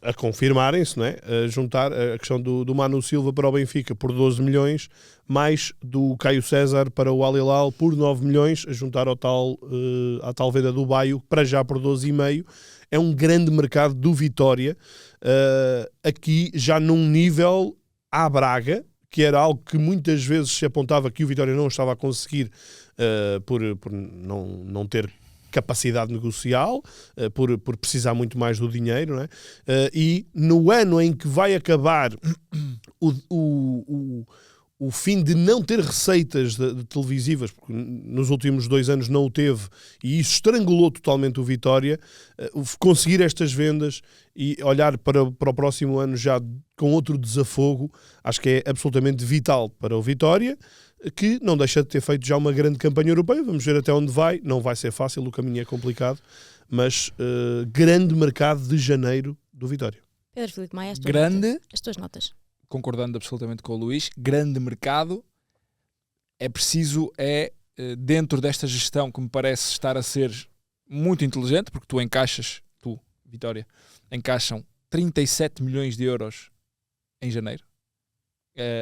a confirmarem-se, não é? A juntar a questão do Manu Silva para o Benfica por 12 milhões, mais do Caio César para o Al Hilal por 9 milhões, a juntar à tal venda do Baio, para já por 12,5. É um grande mercado do Vitória, aqui já num nível à Braga, que era algo que muitas vezes se apontava que o Vitória não estava a conseguir por não ter capacidade negocial, por precisar muito mais do dinheiro, não é? E no ano em que vai acabar o fim de não ter receitas de televisivas, porque nos últimos 2 anos não o teve, e isso estrangulou totalmente o Vitória, conseguir estas vendas e olhar para o próximo ano já com outro desafogo, acho que é absolutamente vital para o Vitória, que não deixa de ter feito já uma grande campanha europeia. Vamos ver até onde vai. Não vai ser fácil, o caminho é complicado, mas grande mercado de janeiro do Vitória. Pedro Filipe Maia, as tuas notas. Concordando absolutamente com o Luís, grande mercado. É preciso, dentro desta gestão que me parece estar a ser muito inteligente, porque tu, Vitória, encaixam 37 milhões de euros em janeiro.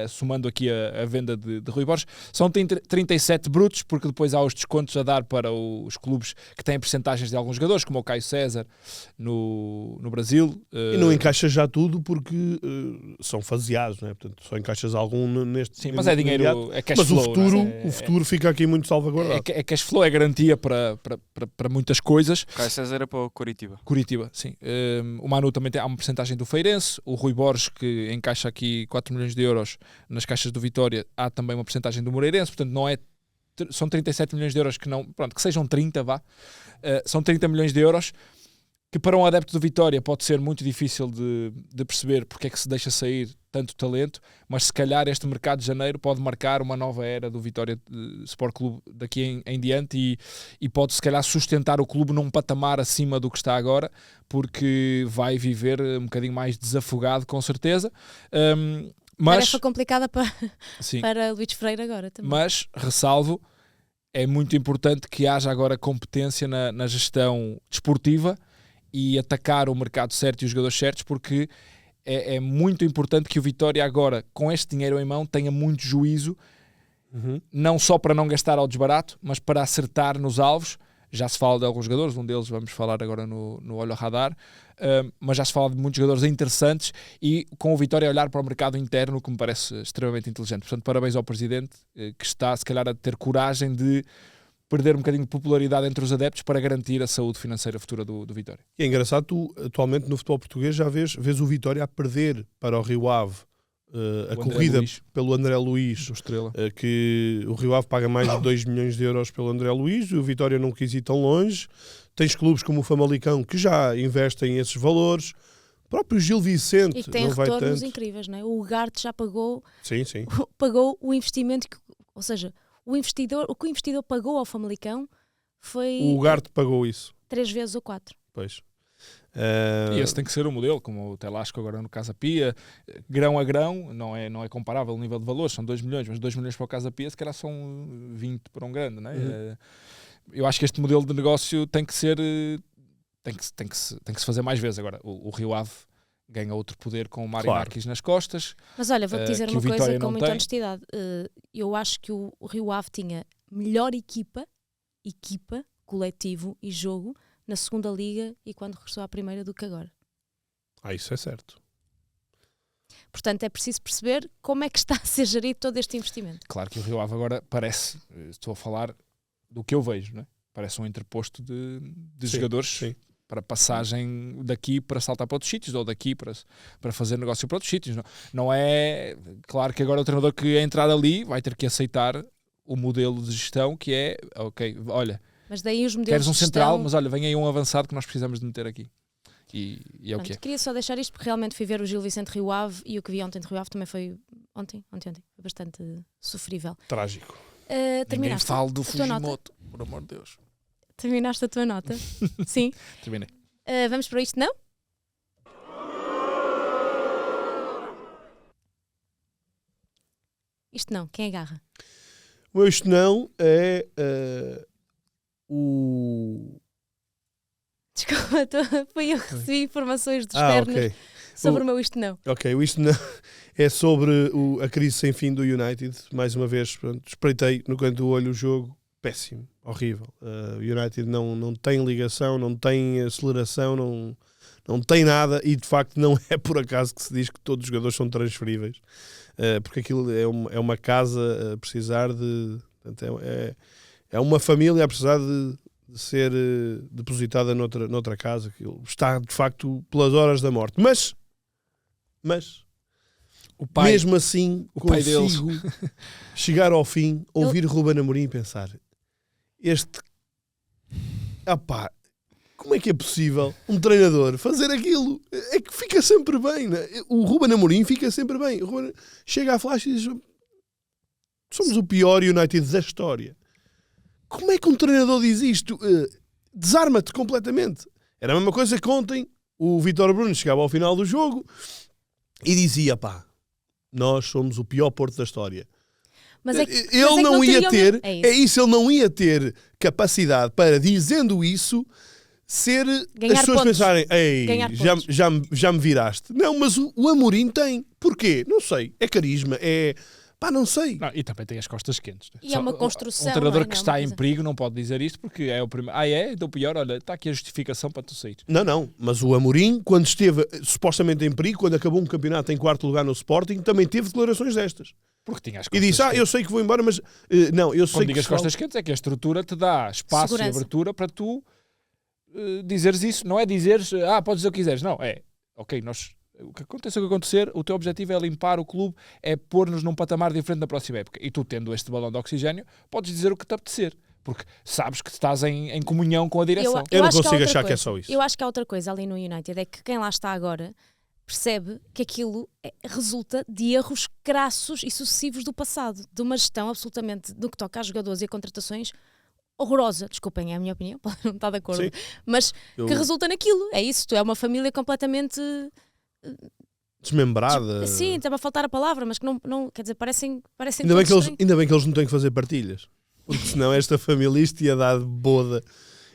Somando aqui a venda de Rui Borges, são 37 brutos, porque depois há os descontos a dar para os clubes que têm percentagens de alguns jogadores, como o Caio César no Brasil. E não encaixas já tudo porque são faseados, não é? Portanto, só encaixas algum neste. Sim, mas é dinheiro, imediato. é cash mas flow. O futuro fica aqui muito salvaguardado. É cash flow, é garantia para muitas coisas. Caio César era para o Coritiba. Sim. O Manu também há uma percentagem do Feirense, o Rui Borges, que encaixa aqui 4 milhões de euros nas caixas do Vitória, há também uma percentagem do Moreirense, portanto não é, são 37 milhões de euros que não, pronto, que sejam 30, são 30 milhões de euros que para um adepto do Vitória pode ser muito difícil de perceber porque é que se deixa sair tanto talento, mas se calhar este mercado de janeiro pode marcar uma nova era do Vitória Sport Clube daqui em diante e pode se calhar sustentar o clube num patamar acima do que está agora, porque vai viver um bocadinho mais desafogado com certeza. Tarefa complicada para Luís Freire agora também. Mas, ressalvo, é muito importante que haja agora competência na gestão desportiva e atacar o mercado certo e os jogadores certos, porque é muito importante que o Vitória agora, com este dinheiro em mão, tenha muito juízo, não só para não gastar ao desbarato, mas para acertar nos alvos. Já se fala de alguns jogadores, um deles vamos falar agora no Olho ao Radar, mas já se fala de muitos jogadores interessantes e com o Vitória a olhar para o mercado interno, que me parece extremamente inteligente. Portanto, parabéns ao Presidente, que está se calhar a ter coragem de perder um bocadinho de popularidade entre os adeptos para garantir a saúde financeira futura do Vitória. E é engraçado, tu atualmente no futebol português já vês o Vitória a perder para o Rio Ave a corrida pelo André Luís, que o Rio Ave paga mais de 2 milhões de euros pelo André Luís, e o Vitória não quis ir tão longe. Tens clubes como o Famalicão que já investem esses valores. O próprio Gil Vicente e que tem não vai retornos tanto. incríveis, não é? O Ugarte já pagou, sim. pagou o investimento, ou seja, o que o investidor pagou ao Famalicão foi... O Ugarte pagou isso. 3 vezes ou 4. Pois. E esse tem que ser o modelo, como o Telasco agora no Casa Pia, grão a grão, não é comparável o nível de valores, são 2 milhões, mas 2 milhões para o Casa Pia se calhar são 20 para um grande, não é? Eu acho que este modelo de negócio tem que ser, tem que se fazer mais vezes. Agora, o Rio Ave ganha outro poder com o Mário Marques nas costas. Mas olha, vou-te dizer uma coisa com muita honestidade, eu acho que o Rio Ave tinha melhor equipa, coletivo e jogo na segunda liga e quando regressou à primeira do que agora. Isso é certo. Portanto, é preciso perceber como é que está a ser gerido todo este investimento. Claro que o Rio Ave agora parece, estou a falar do que eu vejo, não é? Parece um interposto de jogadores para passagem daqui para saltar para outros sítios, ou daqui para fazer negócio para outros sítios. Não é... Claro que agora o treinador que entrar ali vai ter que aceitar o modelo de gestão que é, ok, olha, mas daí os modelos queres um de gestão... central, mas olha, vem aí um avançado que nós precisamos de meter aqui. E é o que é. Queria só deixar isto porque realmente fui ver o Gil Vicente Rio Ave e o que vi ontem de Rio Ave também foi ontem, foi bastante sofrível. Trágico. Ninguém fala do Fujimoto, por amor de Deus. Terminaste a tua nota? Sim. Terminei. Vamos para isto, não? Isto não, quem agarra? O meu isto não é o... Desculpa, foi eu que recebi informações dos externos ok. sobre o meu isto não. Ok, o isto não é sobre a crise sem fim do United. Mais uma vez, pronto, espreitei no canto do olho o jogo. Péssimo, horrível. O United não tem ligação, não tem aceleração, não tem nada, e de facto não é por acaso que se diz que todos os jogadores são transferíveis, porque aquilo é uma casa a precisar de... Portanto, é uma família a precisar de ser depositada noutra casa, que está de facto pelas horas da morte. Mas O pai, mesmo assim o pai deles. consigo chegar ao fim, ouvir Ruben Amorim e pensar: como é que é possível um treinador fazer aquilo? É que fica sempre bem, né? O Ruben Amorim fica sempre bem. O Ruben chega à flash e diz: somos o pior United da história. Como é que um treinador diz isto? Desarma-te completamente. Era a mesma coisa que ontem o Vítor Bruno chegava ao final do jogo e dizia: nós somos o pior Porto da história. Mas é que, Ele não ia ter, ele não ia ter capacidade para, dizendo isso, ser Ganhar as pessoas pontos. pensarem: ei, Ganhar já me viraste. Não, mas o Amorim tem. Porquê? Não sei. É carisma, não sei. Não, e também tem as costas quentes. E é uma construção, Um treinador não é? que Não é está uma em coisa- perigo não pode dizer isto porque é o primeiro. Então pior, olha, está aqui a justificação para tu sair. Não, mas o Amorim, quando esteve supostamente em perigo, quando acabou um campeonato em quarto lugar no Sporting, também teve declarações destas. Porque tinha as E costas disse: eu quentes. sei que vou embora, mas não, eu sei Quando que digas se fala- costas quentes é que a estrutura te dá espaço Segurança. e abertura para tu dizeres isso. Não é dizeres, podes dizer o que quiseres. Não, ok, o que aconteça o que acontecer, o teu objetivo é limpar o clube, é pôr-nos num patamar diferente na próxima época. E tu, tendo este balão de oxigênio, podes dizer o que te apetecer. Porque sabes que estás em comunhão com a direção. Eu não acho que há consigo outra achar que é coisa. só isso. Eu acho que há outra coisa ali no United, é que quem lá está agora percebe que aquilo resulta de erros crassos e sucessivos do passado, de uma gestão absolutamente, no que toca a jogadores e a contratações, horrorosa. Desculpem, é a minha opinião, podem não estar de acordo, Sim. mas Eu- que resulta naquilo. É isso, tu é uma família completamente... Desmembrada. Sim, está-me a faltar a palavra, mas que não quer dizer, parecem Ainda bem, todos ainda bem que eles não têm que fazer partilhas. Porque senão esta família isto ia dar boda,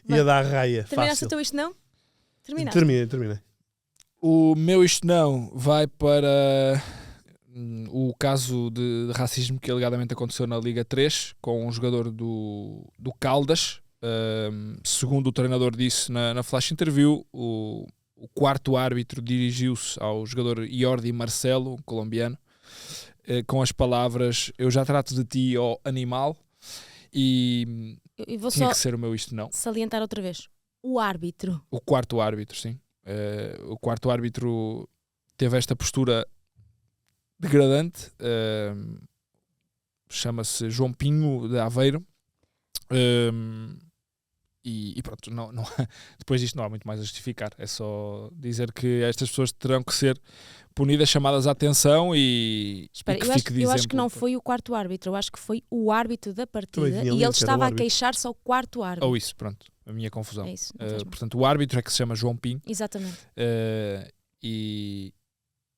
ia Vai. dar raia. Terminaste Fácil. o teu isto não? Terminaste. Terminei. O meu isto não vai para o caso de racismo que alegadamente aconteceu na Liga 3 com um jogador do Caldas. Segundo o treinador disse na flash interview, o quarto árbitro dirigiu-se ao jogador Jordi Marcelo, um colombiano, com as palavras: eu já trato de ti, ó animal. E E vou tinha só que ser o meu isto não. salientar outra vez. O árbitro. O quarto árbitro, sim. O quarto árbitro teve esta postura degradante. Chama-se João Pinho de Aveiro. E pronto, não, depois disto não há muito mais a justificar. É só dizer que estas pessoas terão que ser punidas, chamadas à atenção e Espera, que eu acho, fique de eu acho exemplo. que não foi o quarto árbitro, eu acho que foi o árbitro da partida Também tinha e lido ele que era o estava a árbitro. queixar-se ao quarto árbitro. Ou isso, pronto, a minha confusão. É isso, não faz mal. Portanto, o árbitro é que se chama João Pinho. Exatamente.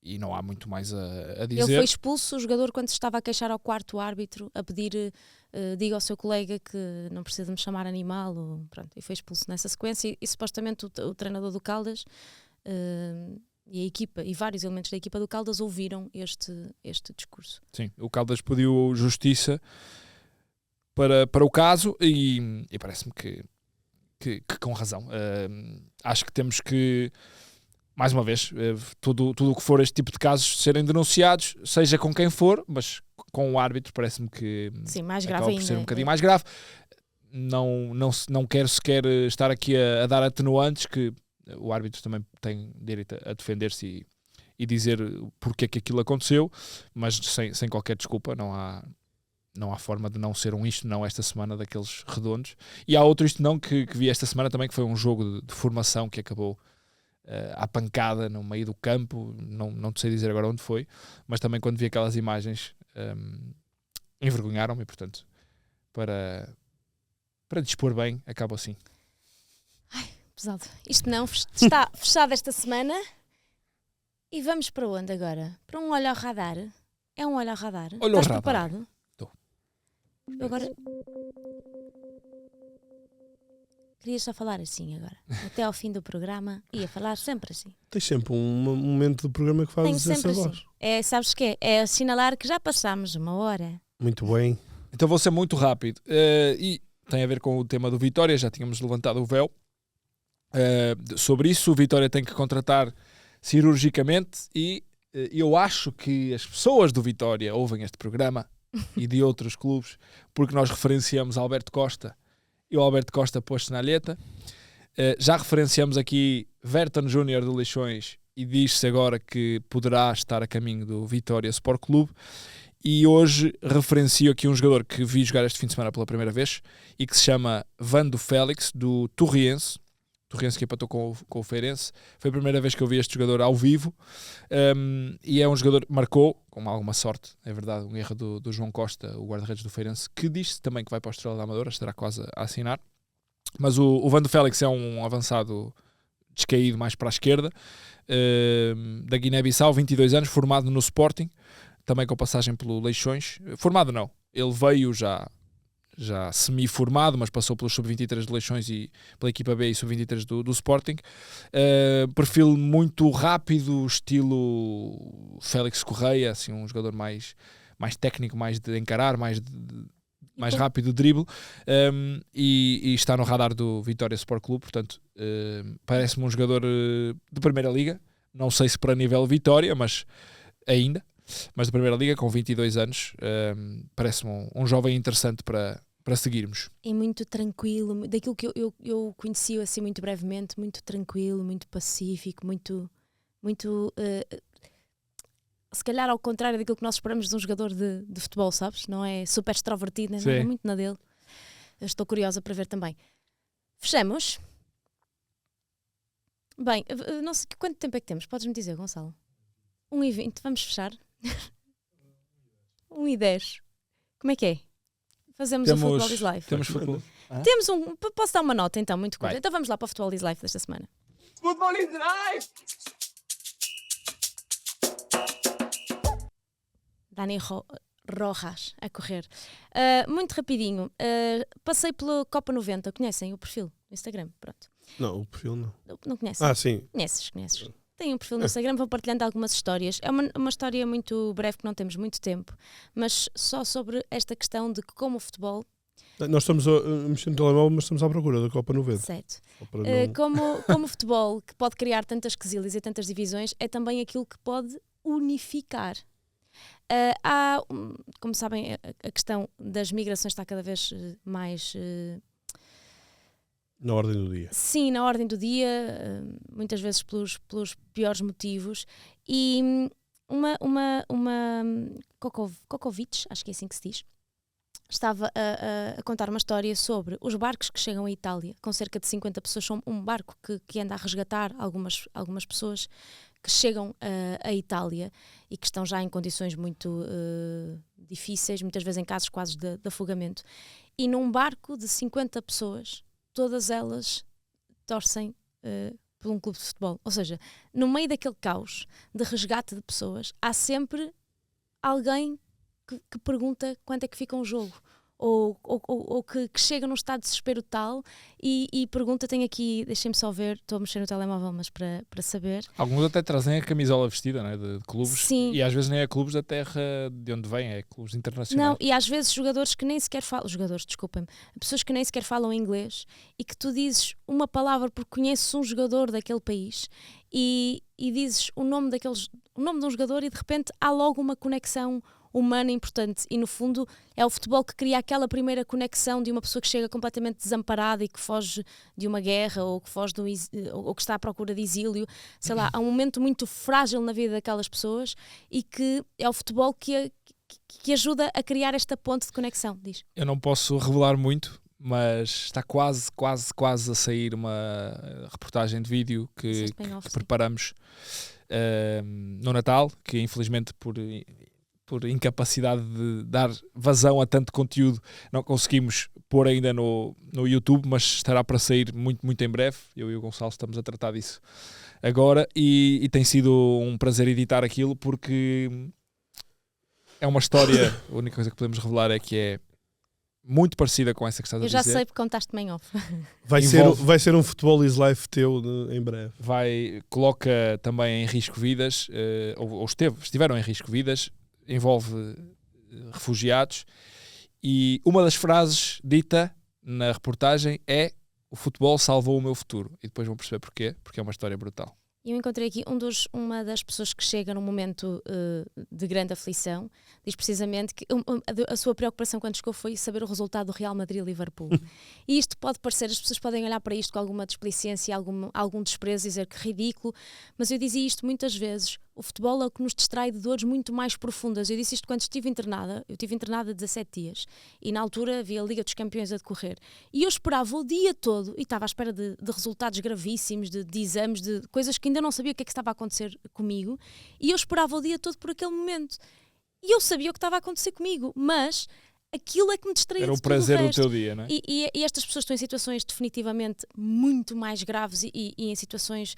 E não há muito mais a Ele dizer. foi expulso, o jogador, quando se estava a queixar ao quarto árbitro, a pedir, diga ao seu colega que não precisa de me chamar animal, pronto, e foi expulso nessa sequência. E supostamente o treinador do Caldas e a equipa, e vários elementos da equipa do Caldas ouviram este discurso. Sim, o Caldas pediu justiça para o caso e parece-me que com razão. Acho que temos que, mais uma vez, tudo o que for este tipo de casos serem denunciados, seja com quem for, mas com o árbitro parece-me que Sim, mais grave acaba ainda. por ser um bocadinho mais grave. Não quero sequer estar aqui a dar atenuantes, que o árbitro também tem direito a defender-se e dizer porque é que aquilo aconteceu, mas sem qualquer desculpa. Não há forma de não ser um isto não esta semana daqueles redondos. E há outro isto não que vi esta semana também, que foi um jogo de formação que acabou à pancada no meio do campo. Não te sei dizer agora onde foi, mas também quando vi aquelas imagens envergonharam-me, portanto, para dispor bem, acaba assim. Pesado. Isto não, está fechado esta semana. E vamos para onde agora? Para um olho ao radar? É um olho ao radar? Olho ao Estás radar. preparado? Estou. Eu agora... Querias só falar assim agora. Até ao fim do programa ia falar sempre assim. Tens sempre um momento do programa que Tenho fazes sempre essa assim. voz. É, sabes o quê? É assinalar que já passámos 1 hora. Muito bem. Então vou ser muito rápido. E tem a ver com o tema do Vitória, já tínhamos levantado o véu. Sobre isso, o Vitória tem que contratar cirurgicamente e eu acho que as pessoas do Vitória ouvem este programa e de outros clubes, porque nós referenciamos Alberto Costa e o Alberto Costa pôs-se na alheta. Já referenciamos aqui Verton Júnior de Leixões e diz-se agora que poderá estar a caminho do Vitória Sport Clube. E hoje referencio aqui um jogador que vi jogar este fim de semana pela primeira vez e que se chama Vando Félix, do Torriense. Torriense que empatou com o Feirense. Foi a primeira vez que eu vi este jogador ao vivo. E é um jogador que marcou, com alguma sorte, é verdade, um erro do João Costa, o guarda-redes do Feirense, que disse também que vai para a Estrela da Amadora, estará quase a assinar. Mas o Vando Félix é um avançado descaído mais para a esquerda, da Guiné-Bissau, 22 anos, formado no Sporting, também com passagem pelo Leixões. Formado não, ele veio já semi-formado, mas passou pelo Sub-23 de Leixões e pela equipa B e Sub-23 do Sporting. Perfil muito rápido, estilo Félix Correia, assim, um jogador mais técnico, mais de encarar, mais rápido de drible, e está no radar do Vitória Sport Clube. Portanto, parece-me um jogador de Primeira Liga, não sei se para nível Vitória, mas de Primeira Liga, com 22 anos, parece-me um jovem interessante para seguirmos. E muito tranquilo, daquilo que eu conheci assim muito brevemente, muito tranquilo, muito pacífico, muito se calhar ao contrário daquilo que nós esperamos de um jogador de futebol, sabes? Não é super extrovertido, não é muito na dele. Eu estou curiosa para ver também. Fechamos? Bem, não sei quanto tempo é que temos, podes-me dizer, Gonçalo? 1h20, vamos fechar? 1h10. Como é que é? Fazemos o Futebol is Life. Temos futebol. Temos posso dar uma nota então, muito curta. Vai. Então vamos lá para o Futebol is Life desta semana. Futebol is life! Dani Rojas a correr. Muito rapidinho. Passei pela Copa 90. Conhecem o perfil no Instagram? Pronto. Não, o perfil não. Não conhecem? Ah, sim. Conheces. Tem um perfil no Instagram, vou partilhando algumas histórias. É uma história muito breve, porque não temos muito tempo, mas só sobre esta questão de que, como o futebol... Nós estamos a mexer no telemóvel, mas estamos à procura da Copa 90. Certo. Só para não- Como o futebol, que pode criar tantas quesilhas e tantas divisões, é também aquilo que pode unificar. Como sabem, a questão das migrações está cada vez mais... Na ordem do dia. Sim, na ordem do dia, muitas vezes pelos piores motivos. E uma Kokovic, acho que é assim que se diz, estava a contar uma história sobre os barcos que chegam à Itália, com cerca de 50 pessoas. São um barco que anda a resgatar algumas pessoas que chegam à Itália e que estão já em condições muito difíceis, muitas vezes em casos quase de afogamento. E num barco de 50 pessoas, todas elas torcem por um clube de futebol. Ou seja, no meio daquele caos de resgate de pessoas, há sempre alguém que pergunta quanto é que fica um jogo. Ou que chega num estado de desespero tal e pergunta, tenho aqui, deixem-me só ver, estou a mexer no telemóvel, mas para saber. Alguns até trazem a camisola vestida, não é? de clubes. Sim. E às vezes nem é clubes da terra de onde vêm, é clubes internacionais. Não, e às vezes jogadores que nem sequer falam, pessoas que nem sequer falam inglês e que tu dizes uma palavra porque conheces um jogador daquele país e dizes o nome de um jogador e de repente há logo uma conexão humana importante e no fundo é o futebol que cria aquela primeira conexão de uma pessoa que chega completamente desamparada e que foge de uma guerra ou que foge ou que está à procura de exílio, sei lá, há um momento muito frágil na vida daquelas pessoas e que é o futebol que ajuda a criar esta ponte de conexão, diz. Eu não posso revelar muito, mas está quase a sair uma reportagem de vídeo que preparamos no Natal, que infelizmente por por incapacidade de dar vazão a tanto conteúdo, não conseguimos pôr ainda no YouTube, mas estará para sair muito, muito em breve. Eu e o Gonçalo estamos a tratar disso agora e tem sido um prazer editar aquilo, porque é uma história, a única coisa que podemos revelar é que é muito parecida com essa que estás a Eu dizer. já sei porque contaste-me em off. Vai ser um Futebol is Life teu em breve. Coloca também em risco vidas, ou estiveram em risco vidas, envolve refugiados, e uma das frases dita na reportagem é: o futebol salvou o meu futuro. E depois vão perceber porquê, porque é uma história brutal. Eu encontrei aqui uma das pessoas que chega num momento de grande aflição, diz precisamente que a sua preocupação quando chegou foi saber o resultado do Real Madrid-Liverpool. E isto pode parecer, as pessoas podem olhar para isto com alguma displicência, algum desprezo e dizer que ridículo, mas eu dizia isto muitas vezes: o futebol é o que nos distrai de dores muito mais profundas. Eu disse isto quando estive internada, eu estive internada 17 dias, e na altura havia a Liga dos Campeões a decorrer, e eu esperava o dia todo, e estava à espera de resultados gravíssimos, de exames, de coisas que ainda não sabia o que é que estava a acontecer comigo, e eu esperava o dia todo por aquele momento. E eu sabia o que estava a acontecer comigo, mas aquilo é que me distraía Era de o tudo prazer o do resto. teu dia, não é? E estas pessoas estão em situações definitivamente muito mais graves e em situações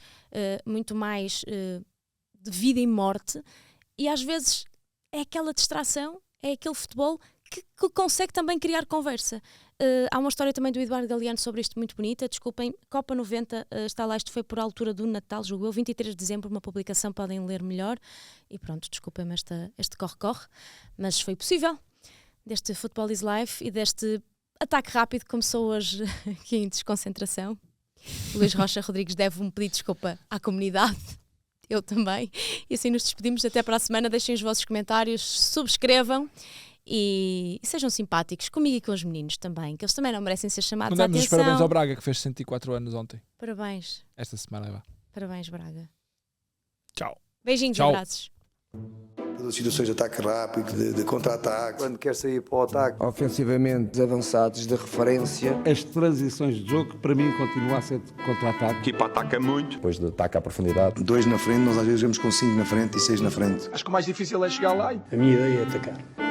muito mais de vida e morte, e às vezes é aquela distração, é aquele futebol que consegue também criar conversa. Há uma história também do Eduardo Galeano sobre isto muito bonita. Desculpem, Copa 90 está lá, isto foi por altura do Natal, julgo eu, 23 de dezembro, uma publicação, podem ler melhor. E pronto, desculpem-me este corre-corre, mas foi possível. Deste Futebol is Life e deste ataque rápido que começou hoje aqui em desconcentração. O Luís Rocha Rodrigues deve um pedido de desculpa à comunidade. Eu também. E assim nos despedimos. Até para a semana. Deixem os vossos comentários, subscrevam e sejam simpáticos comigo e com os meninos também, que eles também não merecem ser chamados à Mandamos os atenção. parabéns ao Braga, que fez 104 anos ontem. Parabéns. Esta semana vai. Parabéns, Braga. Tchau. Beijinhos e Tchau. abraços. Todas as situações de ataque rápido, de contra-ataque. Quando quer sair para o ataque, Ofensivamente avançados de referência. As transições de jogo, para mim, continua a ser de contra-ataque. A equipa ataca muito. Depois de ataque à profundidade. 2 na frente, nós às vezes jogamos com 5 na frente e 6 na frente. Acho que o mais difícil é chegar lá. a minha ideia é atacar.